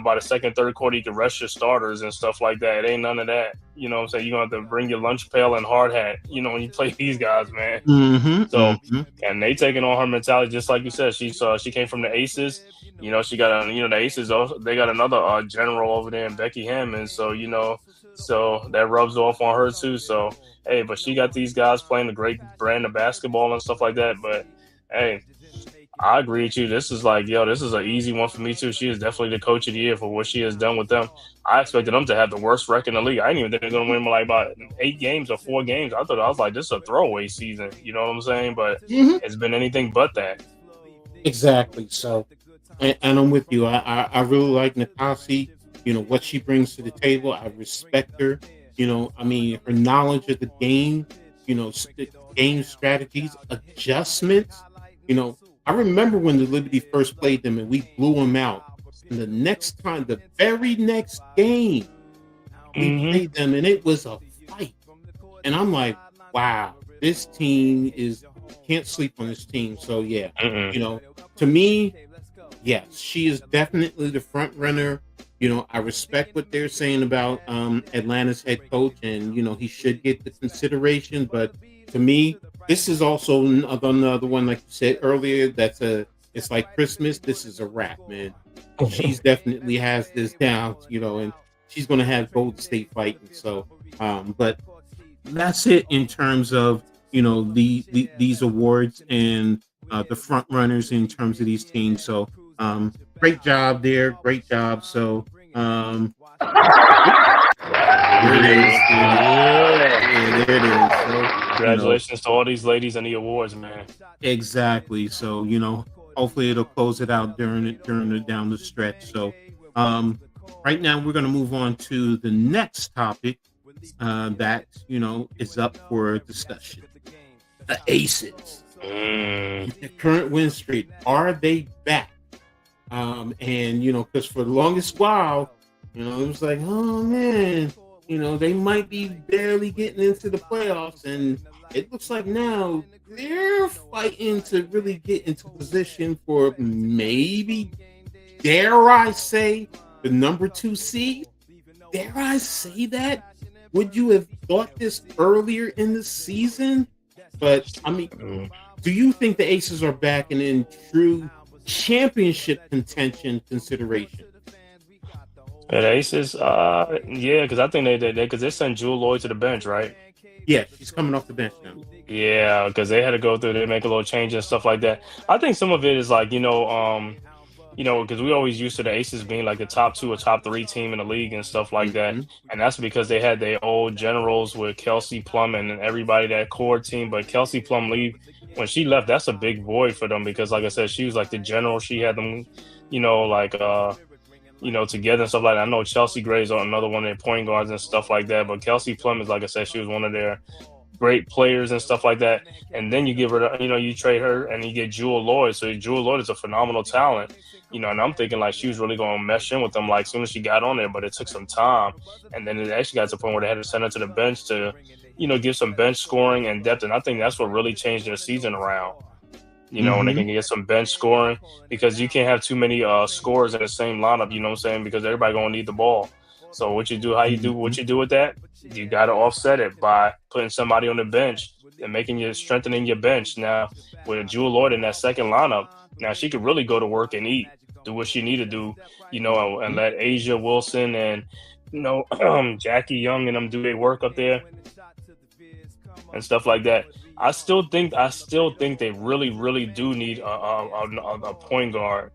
by the second, third quarter, you can rest your starters and stuff like that. It ain't none of that. You know what I'm saying? You're going to have to bring your lunch pail and hard hat, when you play these guys, man. And they taking on her mentality, just like you said. She came from the Aces. She got, the Aces, they got another general over there in Becky Hammond. So, so that rubs off on her too. So, hey, but she got these guys playing a great brand of basketball and stuff like that. But, hey, I agree with you. This is this is an easy one for me too. She is definitely the coach of the year for what she has done with them. I expected them to have the worst record in the league. I didn't even think they were going to win like about 8 games or 4 games. I was like, this is a throwaway season. You know what I'm saying? But it's been anything but that. Exactly. So, and I'm with you. I really like Nakasi. What she brings to the table. I respect her. Her knowledge of the game. Game strategies, adjustments. I remember when the Liberty first played them and we blew them out. And the very next game, we played them and it was a fight. And I'm like, wow, this team can't sleep on this team. So yeah, to me, yes, she is definitely the front runner. I respect what they're saying about Atlanta's head coach, and he should get the consideration. But to me, this is also another one, like you said earlier. It's like Christmas. This is a wrap, man. She's definitely has this down, and she's going to have Golden State fighting. So, but that's it in terms of these awards and the front runners in terms of these teams. So, great job there. Great job. So, there it is. Yeah, there it is. So, congratulations to all these ladies and the awards, man. Exactly. So, hopefully it'll close it out during down the stretch. So, right now we're going to move on to the next topic that is up for discussion. The Aces. The current win streak. Are they back? And because for the longest while, it was like, oh man, they might be barely getting into the playoffs, and it looks like now they're fighting to really get into position for maybe, dare I say, the number 2 seed. Dare I say that? Would you have thought this earlier in the season? But do you think the Aces are back and in true championship contention consideration? The Aces, yeah, because I think they sent Jewel Lloyd to the bench, right? Yeah, she's coming off the bench now. Yeah, because they had to go through, they make a little change and stuff like that. I think some of it is like, because we always used to the Aces being like the top 2 or top 3 team in the league and stuff like that. And that's because they had their old generals with Kelsey Plum and everybody, that core team. But Kelsey Plum when she left, that's a big void for them because, like I said, she was like the general. She had them, together and stuff like that. I know Chelsea Gray's another one of their point guards and stuff like that. But Kelsey Plum is, like I said, she was one of their great players and stuff like that. And then you give her, you trade her and you get Jewel Lloyd. So Jewel Lloyd is a phenomenal talent, and I'm thinking like she was really going to mesh in with them like as soon as she got on there, but it took some time. And then it actually got to the point where they had to send her to the bench to, give some bench scoring and depth. And I think that's what really changed their season around. When they can get some bench scoring, because you can't have too many scorers in the same lineup, you know what I'm saying? Because everybody going to need the ball. So what you do with that, you got to offset it by putting somebody on the bench and strengthening your bench. Now, with Jewel Lloyd in that second lineup, now she could really go to work and eat, do what she need to do, and let Asia Wilson and, Jackie Young and them do their work up there and stuff like that. I still think they really, really do need a point guard.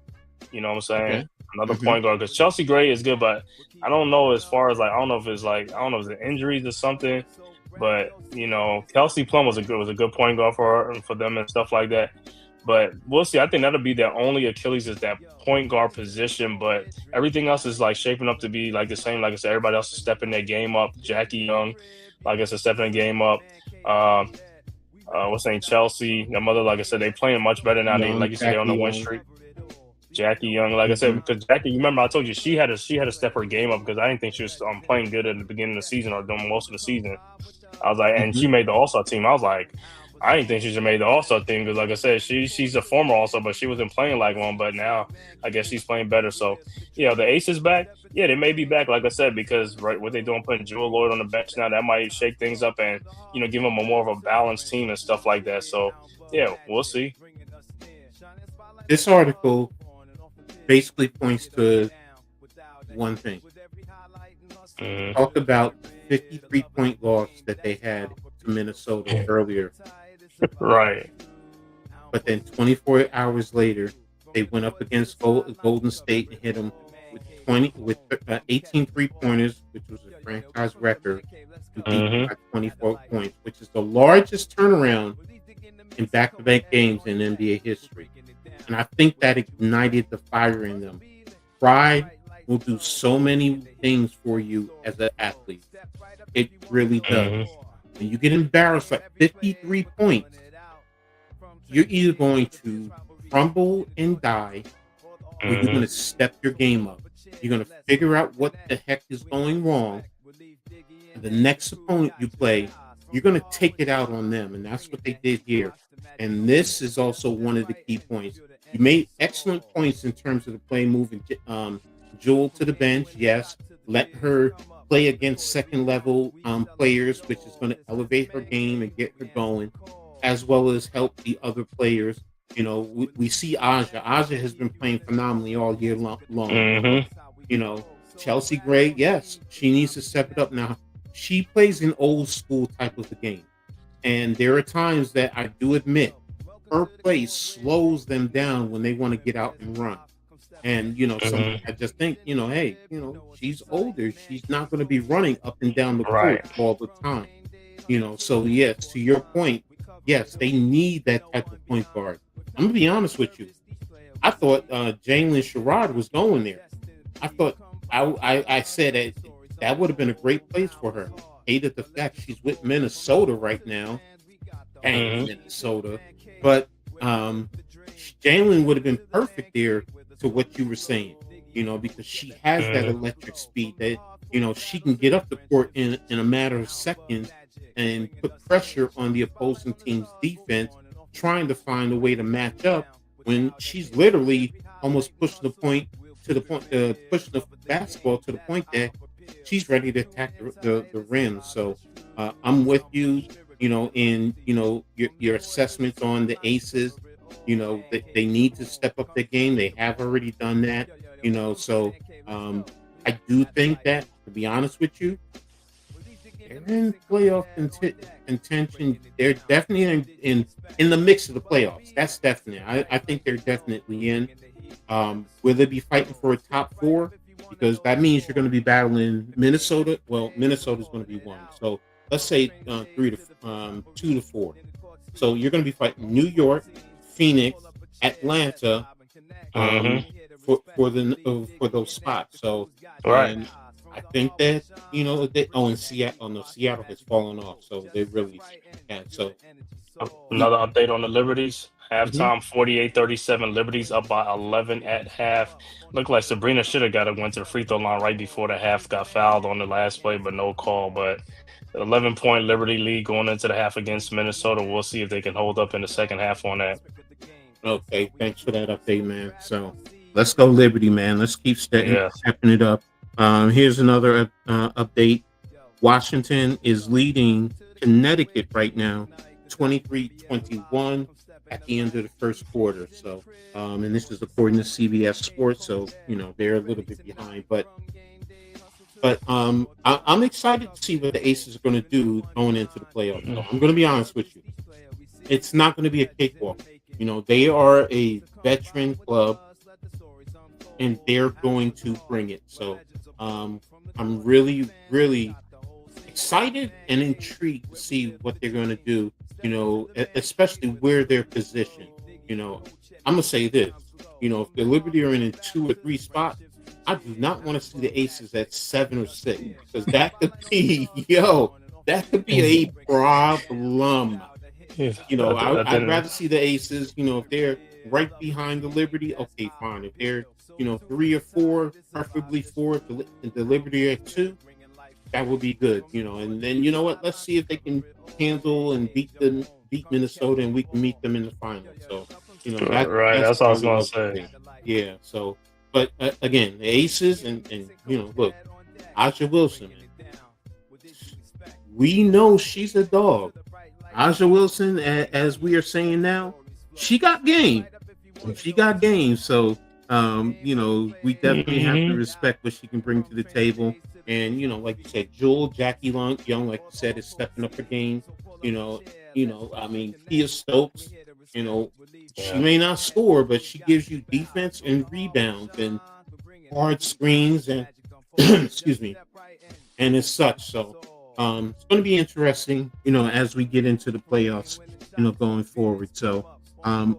You know what I'm saying? another Mhm. point guard, because Chelsea Gray is good, but I don't know as far as like I don't know if it's like I don't know if it's injuries or something. But Kelsey Plum was a good point guard for her and for them and stuff like that. But we'll see. I think that'll be their only Achilles is that point guard position. But everything else is like shaping up to be like the same. Like I said, everybody else is stepping their game up. Jackie Young, like I said, stepping their game up. Um, what's saying Chelsea, their mother, like I said, they playing much better now. They Young, like you said, they're on Jackie a win Young. streak. Jackie Young, like I said, Mhm. because Jackie, you remember I told you she had to step her game up because I didn't think she was playing good at the beginning of the season or during most of the season. I was like, and Mhm. she made the All Star team. I was like, I didn't think she should have made the All Star team because, like I said, she's a former All Star, but she wasn't playing like one. But now I guess she's playing better. So the Ace is back. Yeah, they may be back, like I said, because right what they're doing, putting Jewel Lloyd on the bench now, that might shake things up and give them a more of a balanced team and stuff like that. So yeah, we'll see. This article basically points to one thing. Mhm. Talk about the 53-point loss that they had to Minnesota earlier, Right. but then 24 hours later, they went up against Golden State and hit them with 18 3-pointers, which was a franchise record, and beat them Hmm. by 24 points, which is the largest turnaround in back-to-back games in NBA history. And I think that ignited the fire in them. Pride will do so many things for you as an athlete. It really does. Hmm. When you get embarrassed at 53 points, you're either going to crumble and die, or you're going Hmm. to step your game up. You're going to figure out what the heck is going wrong. And the next opponent you play, you're going to take it out on them. And that's what they did here. And this is also one of the key points. You made excellent points in terms of the play moving Jewel to the bench. Yes. Let her play against second level players, which is going to elevate her game and get her going, as well as help the other players. We see Aja. Aja has been playing phenomenally all year long. Hmm. You know, Chelsea Gray, yes, she needs to step it up now. She plays an old school type of a game. And there are times that I do admit her play slows them down when they want to get out and run. And, some Hmm. I just think, hey, she's older. She's not going to be running up and down the court Right. all the time. So yes, to your point, yes, they need that type of point guard. I'm gonna be honest with you. I thought Jalen Sherrod was going there. I thought I said that would have been a great place for her. Hated the fact she's with Minnesota right now. Dang, Hmm. Minnesota. But Jalen would have been perfect there to what you were saying, because she has that Hmm. electric speed that, she can get up the court in a matter of seconds and put pressure on the opposing team's defense, trying to find a way to match up when she's literally almost pushing pushing the basketball to the point that she's ready to attack the rim. So I'm with you, in your assessments on the Aces. They need to step up their game. They have already done that. So I do think that, to be honest with you, they're in playoff contention. They're definitely in the mix of the playoffs. That's definite. I think they're definitely in. Will they be fighting for a top four? Because that means you're going to be battling Minnesota. Well, Minnesota's going to be one. So let's say 2 to 4. So you're going to be fighting New York, Phoenix, Atlanta, Hmm. um, for those spots. So, Right. and I think that and Seattle. Oh no, Seattle has fallen off. So they really can. So Another update on the Liberties. mhm. Halftime 48-37. Liberties up by 11 at half. Looked like Sabrina should have went to the free throw line right before the half, got fouled on the last play, but no call. But 11-point Liberty lead going into the half against Minnesota. We'll see if they can hold up in the second half on that. Okay, thanks for that update, man. So let's go Liberty, man. Let's keep Yes. stepping it up. Here's another update. Washington is leading Connecticut right now, 23-21 at the end of the first quarter. So, and this is according to CBS Sports. So, they're a little bit behind, but I'm excited to see what the Aces are going to do going into the playoffs. So I'm going to be honest with you. It's not going to be a cakewalk. They are a veteran club. and they're going to bring it. So I'm really, really excited and intrigued to see what they're going to do. Especially where they're positioned. I'm gonna say this. If the Liberty are in a 2 or 3 spot, I do not want to see the Aces at 7 or 6 because that could be that could be a problem. Yeah, I'd rather see the Aces. If they're right behind the Liberty, okay, fine. If they're 3 or 4, preferably 4, if the Liberty are at 2, that would be good. And then you know what? Let's see if they can handle and beat Minnesota, and we can meet them in the finals. So right. That's what I was gonna say. Yeah. So, but again, the Aces and look, Aja Wilson. We know she's a dog. Aja Wilson, as we are saying now, she got game. She got game. So, we definitely have to respect what she can bring to the table. And, like you said, Jackie Young, like you said, is stepping up her game. Tia Stokes, she may not score, but she gives you defense and rebounds and hard screens and, excuse me, and as such. So, it's going to be interesting, as we get into the playoffs, going forward. So, a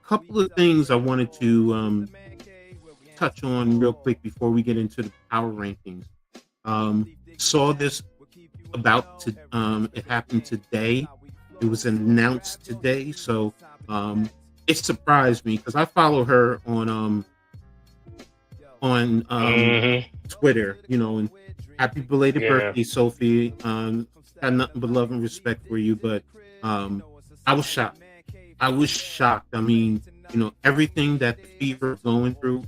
couple of things I wanted to touch on real quick before we get into the power rankings. Saw this it happened today. It was announced today. So, it surprised me because I follow her on Twitter, and happy belated birthday, Sophie. Had nothing but love and respect for you, but I was shocked. I mean, everything that the Fever going through,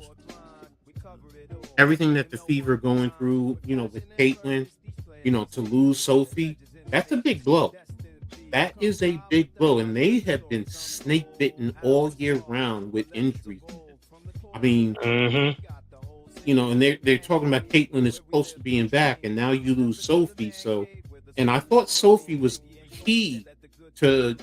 with Caitlin, to lose Sophie, that's a big blow. That is a big blow, and they have been snake bitten all year round with injuries. I mean, and they're talking about Caitlin is close to being back, and now you lose Sophie. So, and I thought Sophie was key to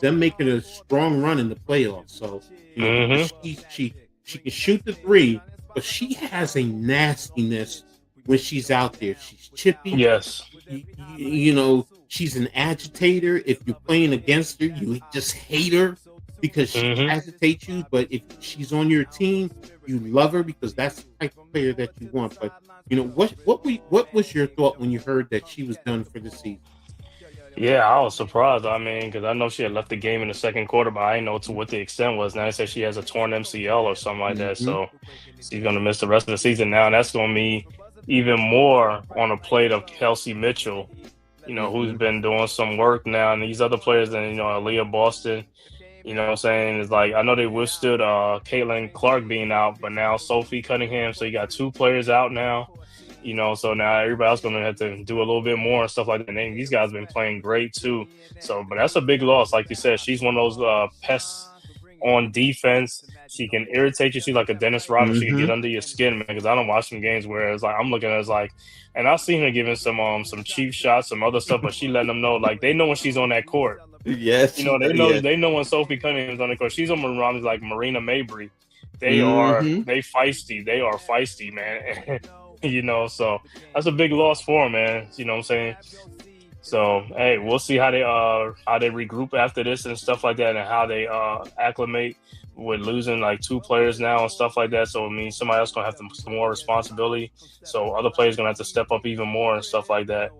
them making a strong run in the playoffs. So, she can shoot the three, but she has a nastiness when she's out there. She's chippy. Yes. She's an agitator. If you're playing against her, you just hate her because she agitates you. But if she's on your team, you love her because that's the type of player that you want. But what was your thought when you heard that she was done for the season? Yeah, I was surprised. I mean, because I know she had left the game in the second quarter, but I didn't know to what the extent was. Now they said she has a torn MCL or something like that, so she's going to miss the rest of the season. Now, and that's going to be even more on a plate of Kelsey Mitchell, who's been doing some work now, and these other players, and Aaliyah Boston. What I'm saying is, like, I know they withstood Caitlin Clark being out, but now Sophie Cunningham, so you got 2 players out now. So now everybody else going to have to do a little bit more and stuff like that. And these guys have been playing great too. So, but that's a big loss. Like you said, she's one of those pests on defense. She can irritate you. She's like a Dennis Rodman. She can get under your skin, man, because I don't watch some games where it's like I'm looking at it as like, and I've seen her giving some cheap shots, some other stuff, but she letting them know, like, they know when she's on that court. Yes. They know when Sophie Cunningham's on the court. She's on Rams like Marina Mabry. They feisty. They are feisty, man. So that's a big loss for them, man. You know what I'm saying? So, hey, we'll see how they regroup after this and stuff like that, and how they acclimate with losing like 2 players now and stuff like that. So, I mean, somebody else gonna have some more responsibility. So other players gonna have to step up even more and stuff like that.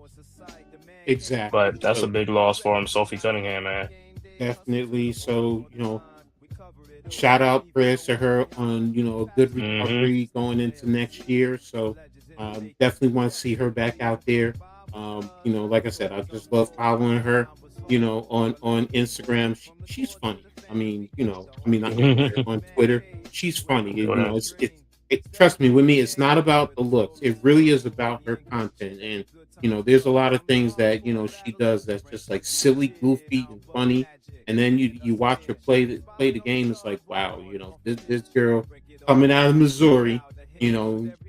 Exactly. But that's a big loss for him, Sophie Cunningham, man. Definitely. So, shout out, prayers to her on a good recovery going into next year. So, definitely want to see her back out there. Like I said, I just love following her. On Instagram, she's funny. On Twitter, she's funny. Trust me, with me, it's not about the looks. It really is about her content. And there's a lot of things that she does that's just like silly, goofy, and funny. And then you watch her play the game. It's like, wow, this girl coming out of Missouri.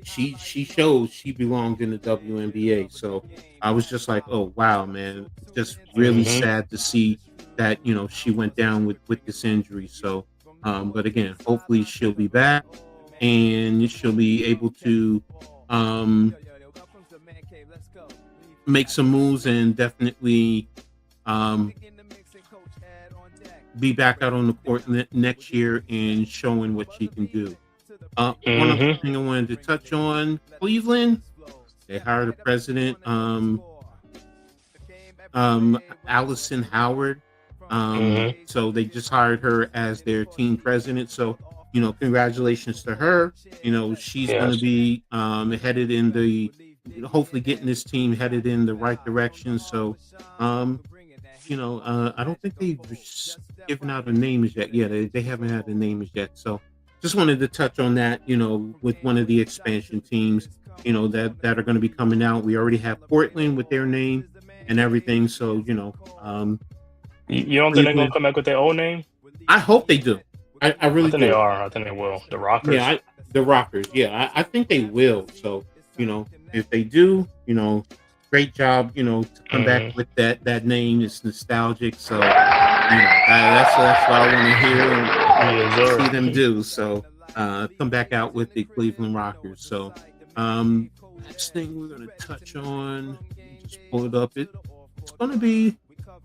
She shows she belonged in the WNBA. So I was just like, oh wow, man, just really sad to see that she went down with this injury. So, but again, hopefully she'll be back. and she'll be able to um, make some moves and definitely um, be back out on the court next year and showing what she can do. One other Mm-hmm. thing I wanted to touch on: Cleveland. They hired a president, Allison Howard. Mm-hmm. So they just hired her as their team president. So congratulations to her. She's going to Yes. be headed in the hopefully getting this team headed in the right direction. So um, I don't think they've given out the names yet. Yeah, they haven't had the names yet. So just wanted to touch on that, with one of the expansion teams, that are going to be coming out. We already have Portland with their name and everything. So, You don't think they're gonna Cleveland, come back with their old name? I hope they do. I I really think they do. are. I think they will. The Yeah, Rockers. the Rockers. Yeah, I think they will. So, if they do, great job, to come back Mm-hmm. with that name. It's nostalgic. So, that's what I want to hear Yes, and see sir. them do. So, come back out with the Cleveland Rockers. So, um, next thing we're going to touch on, let me just pull it up. It's going to be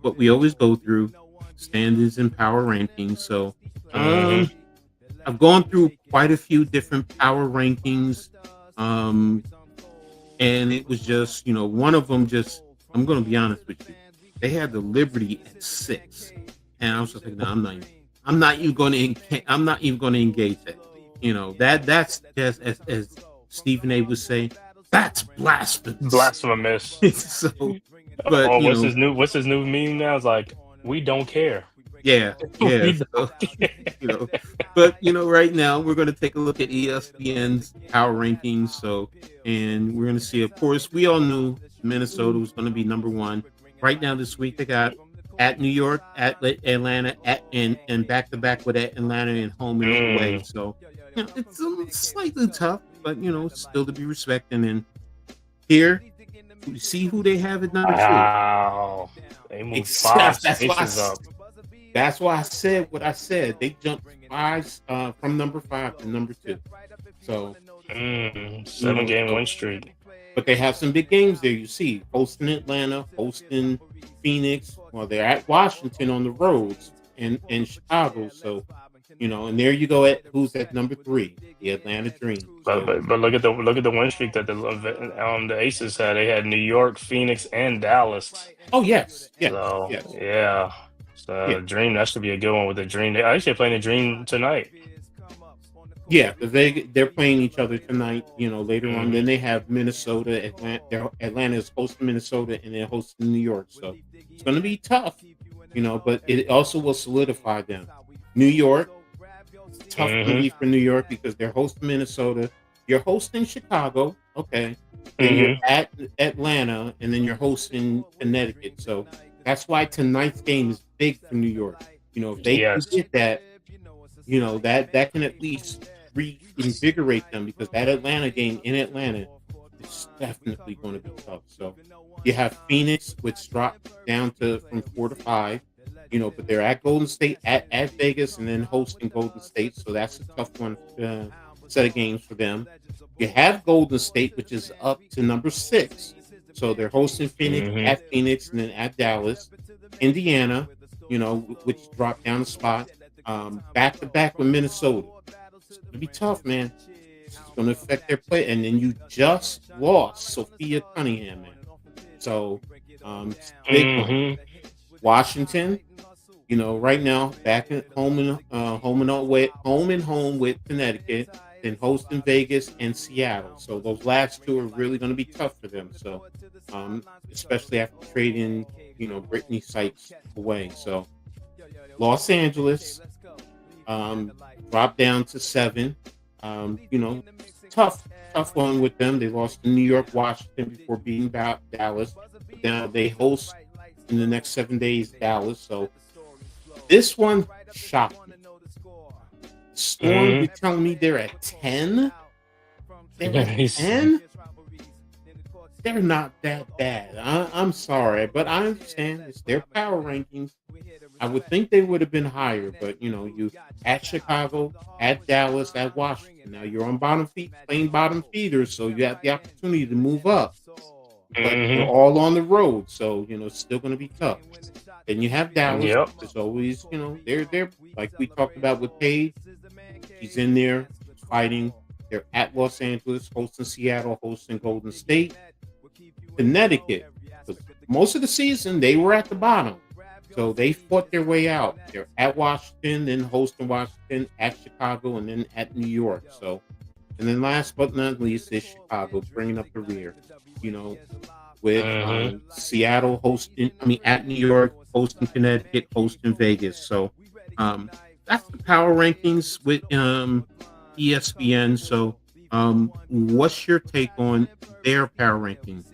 what we always go through: standards and power rankings. So, Mm-hmm. um, I've gone through quite a few different power rankings. Um, and it was just, one of them just, I'm going to be honest with you. They had the Liberty at 6. And I was just like, no, I'm not even going to, I'm not even going to engage that. That's just, as Stephen A would say, that's blasphemous. Blasphemous. So, but, Or what's his new meme now? It's like, we don't care. yeah, yeah. We So, don't care. you know, but right now we're going to take a look at ESPN's power rankings. So, and we're going to see. Of course, we all knew Minnesota was going to be number one. Right now, this week they got at New York, at Atlanta, and back to back with Atlanta and home and away. Mm. So, it's slightly tough, but still to be respected. And here, you see who they have at number 2. Wow. They moved five spaces up. That's why I said what I said. They jumped 5 from number 5 to number 2. So 7-game so, win streak. but they have some big games there. You see, hosting Atlanta, hosting Phoenix. Well, they're at Washington on the roads and Chicago. So and there you go at who's at number 3, the Atlanta Dream. But So, but look at the win streak that the Aces had. They had New York, Phoenix, and Dallas. oh yes, yes, So yes, yeah. yeah. So Dream, that should be a good one with the Dream. They actually playing the Dream tonight. Yeah, they're playing each other tonight. Later on. Mm-hmm. Then they have Minnesota. Atlanta is hosting Minnesota, and they're hosting New York. So it's going to be tough. But it also will solidify them. New York, tough to Mm-hmm. leave for New York because they're hosting Minnesota. You're hosting Chicago, okay. Then you're Mm-hmm. at Atlanta, and then you're hosting Connecticut. So that's why tonight's game is big for New York. If they can Yes. get that, that can at least reinvigorate them because that Atlanta game in Atlanta is definitely going to be tough. So you have Phoenix, which dropped down from 4 to 5. But they're at Golden State, at Vegas, and then hosting Golden State. So that's a tough one, set of games for them. You have Golden State, which is up to number 6. So they're hosting Phoenix, Mm-hmm. at Phoenix, and then at Dallas. Indiana, which dropped down a spot. Back to back with Minnesota. It's going to be tough, man. It's going to affect their play. And then you just lost Sophia Cunningham, man. So, it's a big one. Mm-hmm. Washington, right now back at home and home with Connecticut, then hosting Vegas and Seattle. So those last 2 are really going to be tough for them. So, especially after trading, Brittany Sykes away. So Los Angeles, dropped down to 7. Tough one with them. They lost to New York, Washington before beating Dallas. But now they host in the next 7 days Dallas. So this one shocked me. Storm, Mm-hmm. you're telling me they're at 10? They're at He's- 10? They're not that bad. I'm sorry, but I understand it's their power rankings. I would think they would have been higher, but you at Chicago, at Dallas, at Washington. Now you're on bottom feet, playing bottom feeders, so you have the opportunity to move up. But they're Mm-hmm. all on the road, so it's still going to be tough. Then you have Dallas. Yep. There's always, they're like we talked about with Paige. She's in there fighting. They're at Los Angeles, hosting Seattle, hosting Golden State, Connecticut. Most of the season, they were at the bottom. So they fought their way out. They're at Washington, then hosting Washington, at Chicago, and then at New York. So, and then last but not least is Chicago, bringing up the rear. With Seattle at New York, hosting Connecticut, hosting Vegas. So that's the power rankings with ESPN. So what's your take on their power rankings?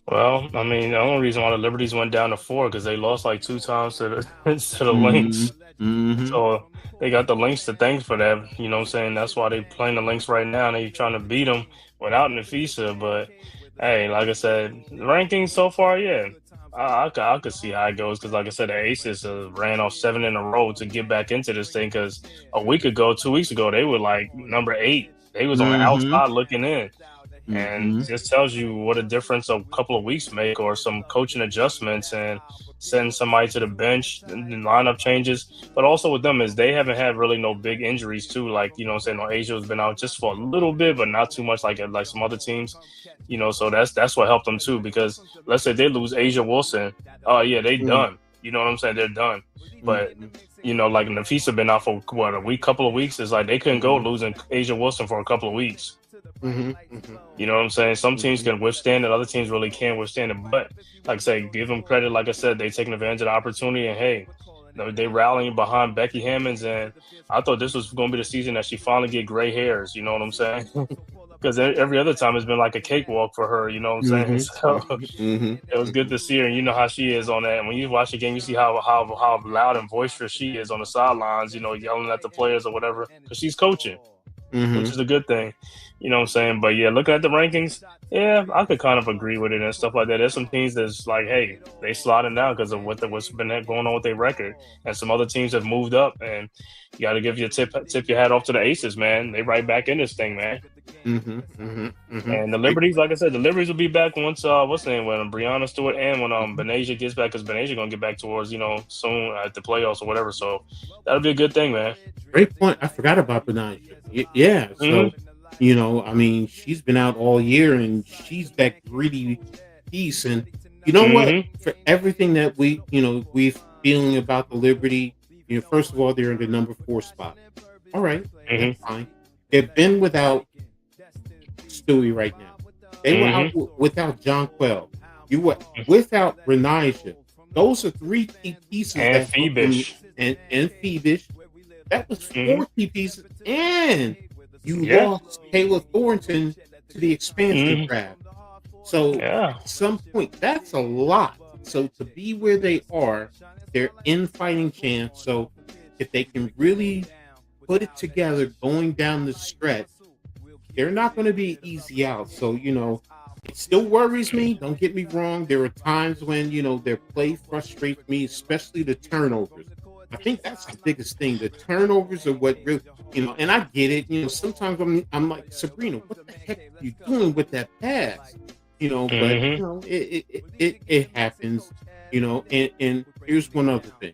Well, I mean, the only reason why the Liberties went down to 4 because they lost like 2 times to the Lynx. Mm-hmm. So they got the Lynx to thank for that. You know what I'm saying? That's why they playing the Lynx right now. They're trying to beat them without Nafisa. But hey, like I said, the rankings so far, yeah, I could see how it goes because, like I said, the Aces ran off 7 in a row to get back into this thing because a week ago, 2 weeks ago, they were like number 8. They was on the outside looking in. And just tells you what a difference a couple of weeks make, or some coaching adjustments and sending somebody to the bench and lineup changes. But also with them is they haven't had really no big injuries too. Like, Asia has been out just for a little bit, but not too much like some other teams. So that's what helped them too. Because let's say they lose Asia Wilson, oh yeah, they done. You know what I'm saying? They're done. But like Nafisa been out for a couple of weeks. It's like they couldn't go losing Asia Wilson for a couple of weeks. You know what I'm saying? Some teams can withstand it, other teams really can't withstand it. But like I say, give them credit. Like I said, they taking advantage of the opportunity, and hey, they rallying behind Becky Hammonds. And I thought this was going to be the season that she finally get gray hairs. You know what I'm saying? Because every other time it's been like a cakewalk for her. You know what I'm saying? So it was good to see her. And you know how she is on that. And when you watch the game, you see how loud and boisterous she is on the sidelines. Yelling at the players or whatever, because she's coaching. Which is a good thing. You know what I'm saying? But yeah, looking at the rankings, yeah, I could kind of agree with it and stuff like that. There's some teams that's like, hey, they sliding down because of what's been going on with their record. And some other teams have moved up, and you got to give your tip your hat off to the Aces, man. They right back in this thing, man. And the Liberties, like I said, the Liberties will be back once what's the name, when Brianna Stewart and when Benasia gets back, because Benasia gonna get back towards soon at the playoffs or whatever. So that'll be a good thing, man. Great point. I forgot about Benasia. Yeah. So she's been out all year and she's that gritty piece. And you know what? For everything that we're feeling about the Liberty, first of all, they're in the number 4 spot. All right, that's fine. They've been without Stewie right now. They were out without John Quell. You were without Renija. Those are 3 key pieces. And Phoebish. And Phoebish. That was 4 key pieces. And you lost Taylor Thornton to the expansion draft. So at some point, that's a lot. So to be where they are, they're in fighting chance. So if they can really put it together going down the stretch, they're not going to be easy out. So, it still worries me. Don't get me wrong. There are times when, their play frustrates me, especially the turnovers. I think that's the biggest thing. The turnovers are what really, and I get it. Sometimes I'm like, Sabrina, what the heck are you doing with that pass? But it happens. And here's one other thing.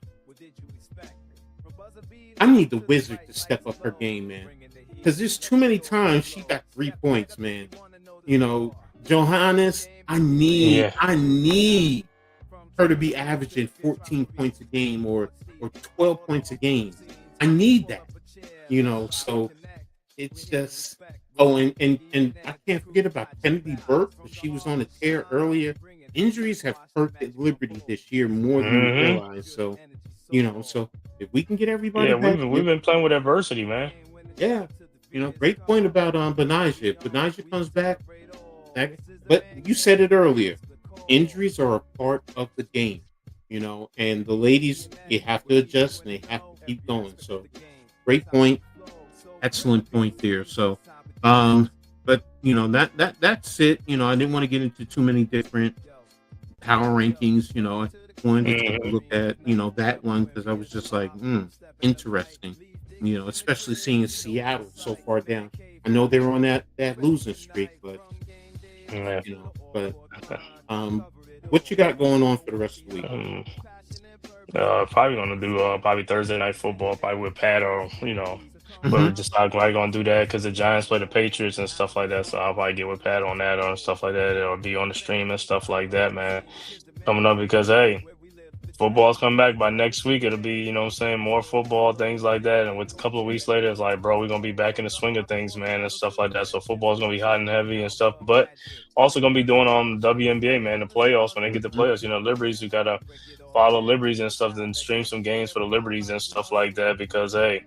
I need the Wizard to step up her game, man, because there's too many times she got 3 points, man. Johannes, I need her to be averaging 14 points a game or 12 points a game. I need that, so it's just, and I can't forget about Kennedy Burke. She was on a tear earlier. Injuries have hurt at Liberty this year more than we realize. So, so if we can get everybody back, we've been playing with adversity, man. Yeah. Great point about Benasia. If Benasia comes back, but you said it earlier, injuries are a part of the game, and the ladies, they have to adjust and they have to keep going. So great point. Excellent point there. So, but that's it. I didn't want to get into too many different power rankings. wanted to take a Mhm. look at, that one because I was just like, interesting. Especially seeing Seattle so far down. I know they're on that losing streak, but Yeah. but what you got going on for the rest of the week? Um, Probably gonna do probably Thursday night football, probably with Pat or whoever Hmm. decide I gonna do that because the Giants play the Patriots and stuff like that. So I'll probably get with Pat on that or stuff like that, or be on the stream and stuff like that, man. Coming up because hey, football's coming back by next week. It'll be, what I'm saying, more football, things like that. And with a couple of weeks later, it's like, bro, we're gonna be back in the swing of things, man, and stuff like that. So football's gonna be hot and heavy and stuff. But also gonna be doing WNBA, man, the playoffs when they get the Hmm. playoffs. Liberties, you gotta follow Liberties and stuff, then stream some games for the Liberties and stuff like that because hey,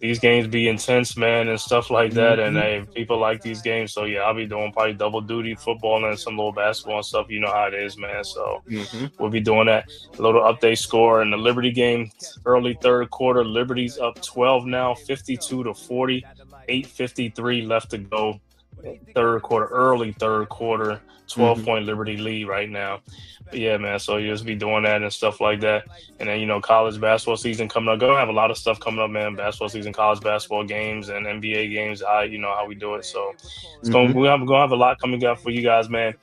these games be intense, man, and stuff like that. And Hmm. hey, people like these games. So yeah, I'll be doing probably double duty football and some little basketball and stuff. You know how it is, man. So Hmm. we'll be doing that. A little update score in the Liberty game, early third quarter. Liberty's up 12 now, 52-40, 8:53 left to go. Third quarter, early third quarter, 12 Hmm. point Liberty lead right now. But yeah, man. So you just be doing that and stuff like that. And then, college basketball season coming up. Gonna have a lot of stuff coming up, man. Basketball season, college basketball games, and NBA games. How we do it. So it's going. Hmm. We're gonna have a lot coming up for you guys, man.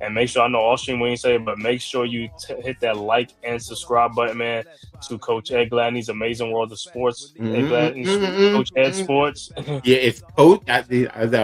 And make sure I know all stream we ain't say it, but make sure you hit that like and subscribe button, man, to Coach Ed Gladney's Amazing World of Sports. Ed Gladney's Coach Ed Hmm. Sports. Yeah, it's Coach. I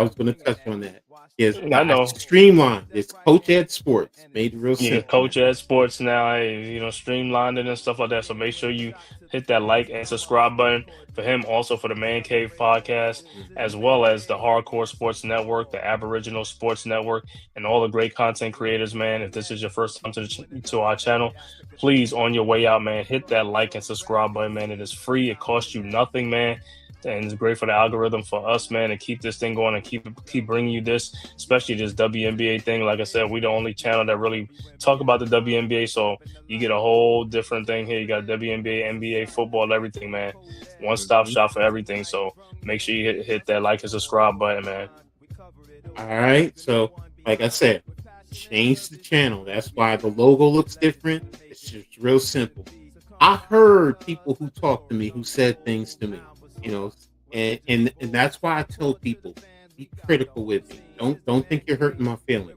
was going to touch on that. Yes, I I know. streamlined. It's Coach Ed Sports. Made it real Yeah, simple now. Coach Ed Sports now, streamlined it and stuff like that. So make sure you hit that like and subscribe button for him, also for the Man Cave podcast, Mhm. as well as the Hardcore Sports Network, the Aboriginal Sports Network, and all the great content creators, man. If this is your first time to our channel, please, on your way out, man, hit that like and subscribe button, man. It is free. It costs you nothing, man. And it's great for the algorithm for us, man, to keep this thing going and keep bringing you this, especially this WNBA thing. Like I said, we the only channel that really talk about the WNBA, so you get a whole different thing here. You got WNBA, NBA, football, everything, man. One stop Mhm. shop for everything. So make sure you hit that like and subscribe button, man. All right. So, like I said, change the channel. That's why the logo looks different. It's just real simple. I heard people who talked to me who said things to me, you know, and that's why I tell people be critical with me. Don't think you're hurting my feelings.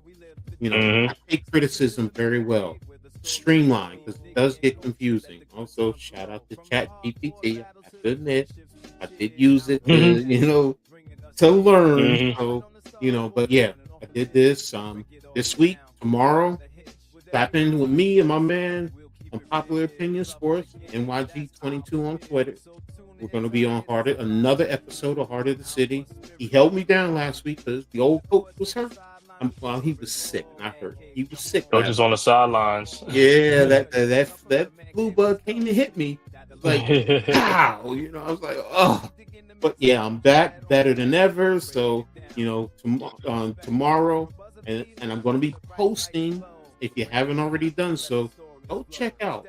I Mm-hmm. take criticism very well. Streamline because it does get confusing. Also, shout out to Chat GPT. I have to admit, I did use it Mm-hmm. to learn. Mm-hmm. So, but yeah, I did this week, tomorrow, happened with me and my man on Popular Opinion Sports, NYG22 on Twitter. We're going to be on another episode of Heart of the City. He held me down last week because the old coach was hurt. Well, he was sick, not hurt. He was sick last Coaches on the sidelines. Yeah, that blue bug came to hit me. Like, pow, I was like, oh. But yeah, I'm back better than ever. So, tomorrow, and I'm going to be posting. If you haven't already done so, go check out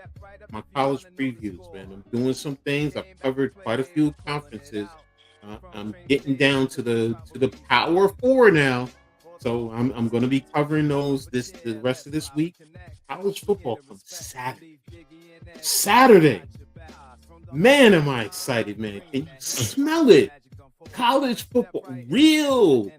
my college previews, man. I'm doing some things. I've covered quite a few conferences. I'm getting down to the Power Four now, so I'm going to be covering those the rest of this week. College football comes Saturday. Saturday, man, am I excited, man! Can you smell it? College football, real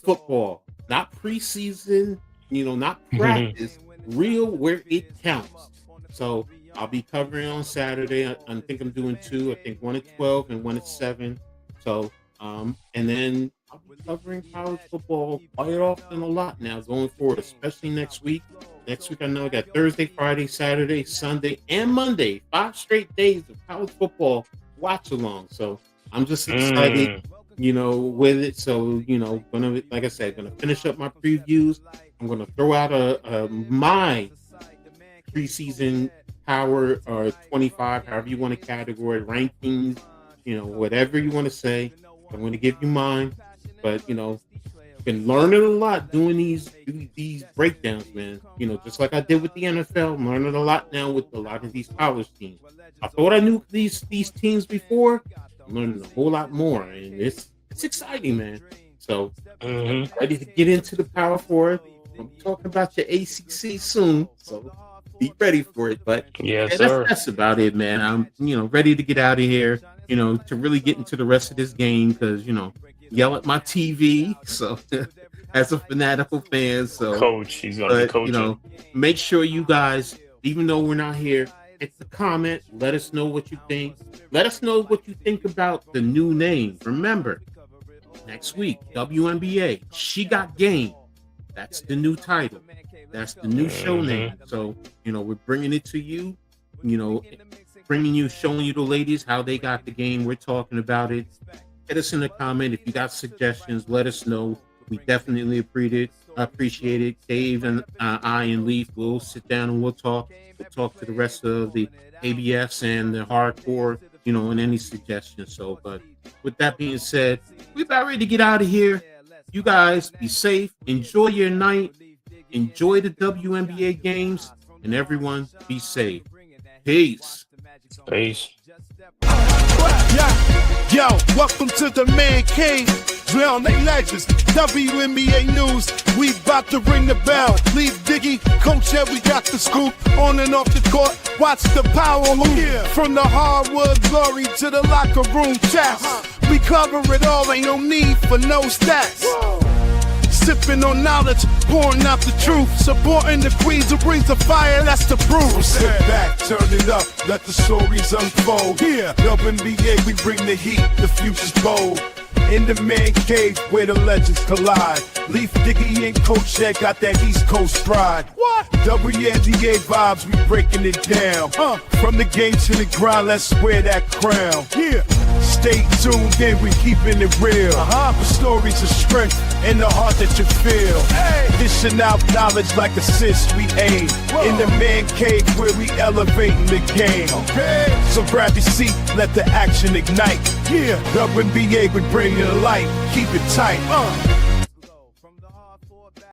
football, not preseason, not practice, real where it counts. So I'll be covering on Saturday. I think I'm doing two. I think one at 12 and one at 7. So and then I'll be covering college football quite often, a lot now going forward, especially next week. Next week, I know I got Thursday, Friday, Saturday, Sunday, and Monday, 5 straight days of college football watch along. So I'm just excited, Mm. with it. So, gonna, like I said, gonna finish up my previews. I'm gonna throw out my preseason power or 25, however you want to category rankings, whatever you want to say. I'm going to give you mine, but been learning a lot doing these breakdowns, man. Just like I did with the NFL, I'm learning a lot now with a lot of these college teams. I thought I knew these teams before. I'm learning a whole lot more, and it's exciting, man. So Mm-hmm. ready to get into the Power Four. I'm talking about your ACC soon, so be ready for it. But Yes, yeah, sir. that's about it, man. I'm ready to get out of here. To really get into the rest of this game because yell at my TV. So as a fanatical fan, so Coach, he's gonna be but coaching. make sure you guys, even though we're not here, hit the comment. Let us know what you think. Let us know what you think about the new name. Remember, next week, WNBA, She Got Game. That's the new title. That's the new show name. So, we're bringing it to you, showing you the ladies how they got the game. We're talking about it. Hit us in the comment. If you got suggestions, let us know. We definitely appreciate it. Dave and I and Leaf will sit down and we'll talk. We'll talk to the rest of the ABFs and the hardcore, and any suggestions. So, but with that being said, we're about ready to get out of here. You guys be safe. Enjoy your night. Enjoy the WNBA games. And everyone be safe. Peace. Peace. Yo, welcome to the Man Cave. Drown they legends, WNBA news. We about to ring the bell. Leave Diggy, Coach, yeah, we got the scoop. On and off the court, watch the power move. From the hardwood glory to the locker room chats. We cover it all, ain't no need for no stats. Sipping on knowledge, pouring out the truth. Supporting the queens who brings the fire, that's the proof. So sit back, turn it up, let the stories unfold. Here, WNBA, we bring the heat, the future's bold. In the Man Cave where the legends collide. Leaf, Diggy, and Coach Ed got that East Coast pride. What? WNBA vibes, we breaking it down. From the game to the grind, let's wear that crown. Yeah. Stay tuned in, we keeping it real. The stories of strength and the heart that you feel. Dishing out knowledge like assists we aim. In the Man Cave where we elevating the game. So grab your seat, let the action ignite. Yeah, WNBA, we bring it to light. Keep it tight.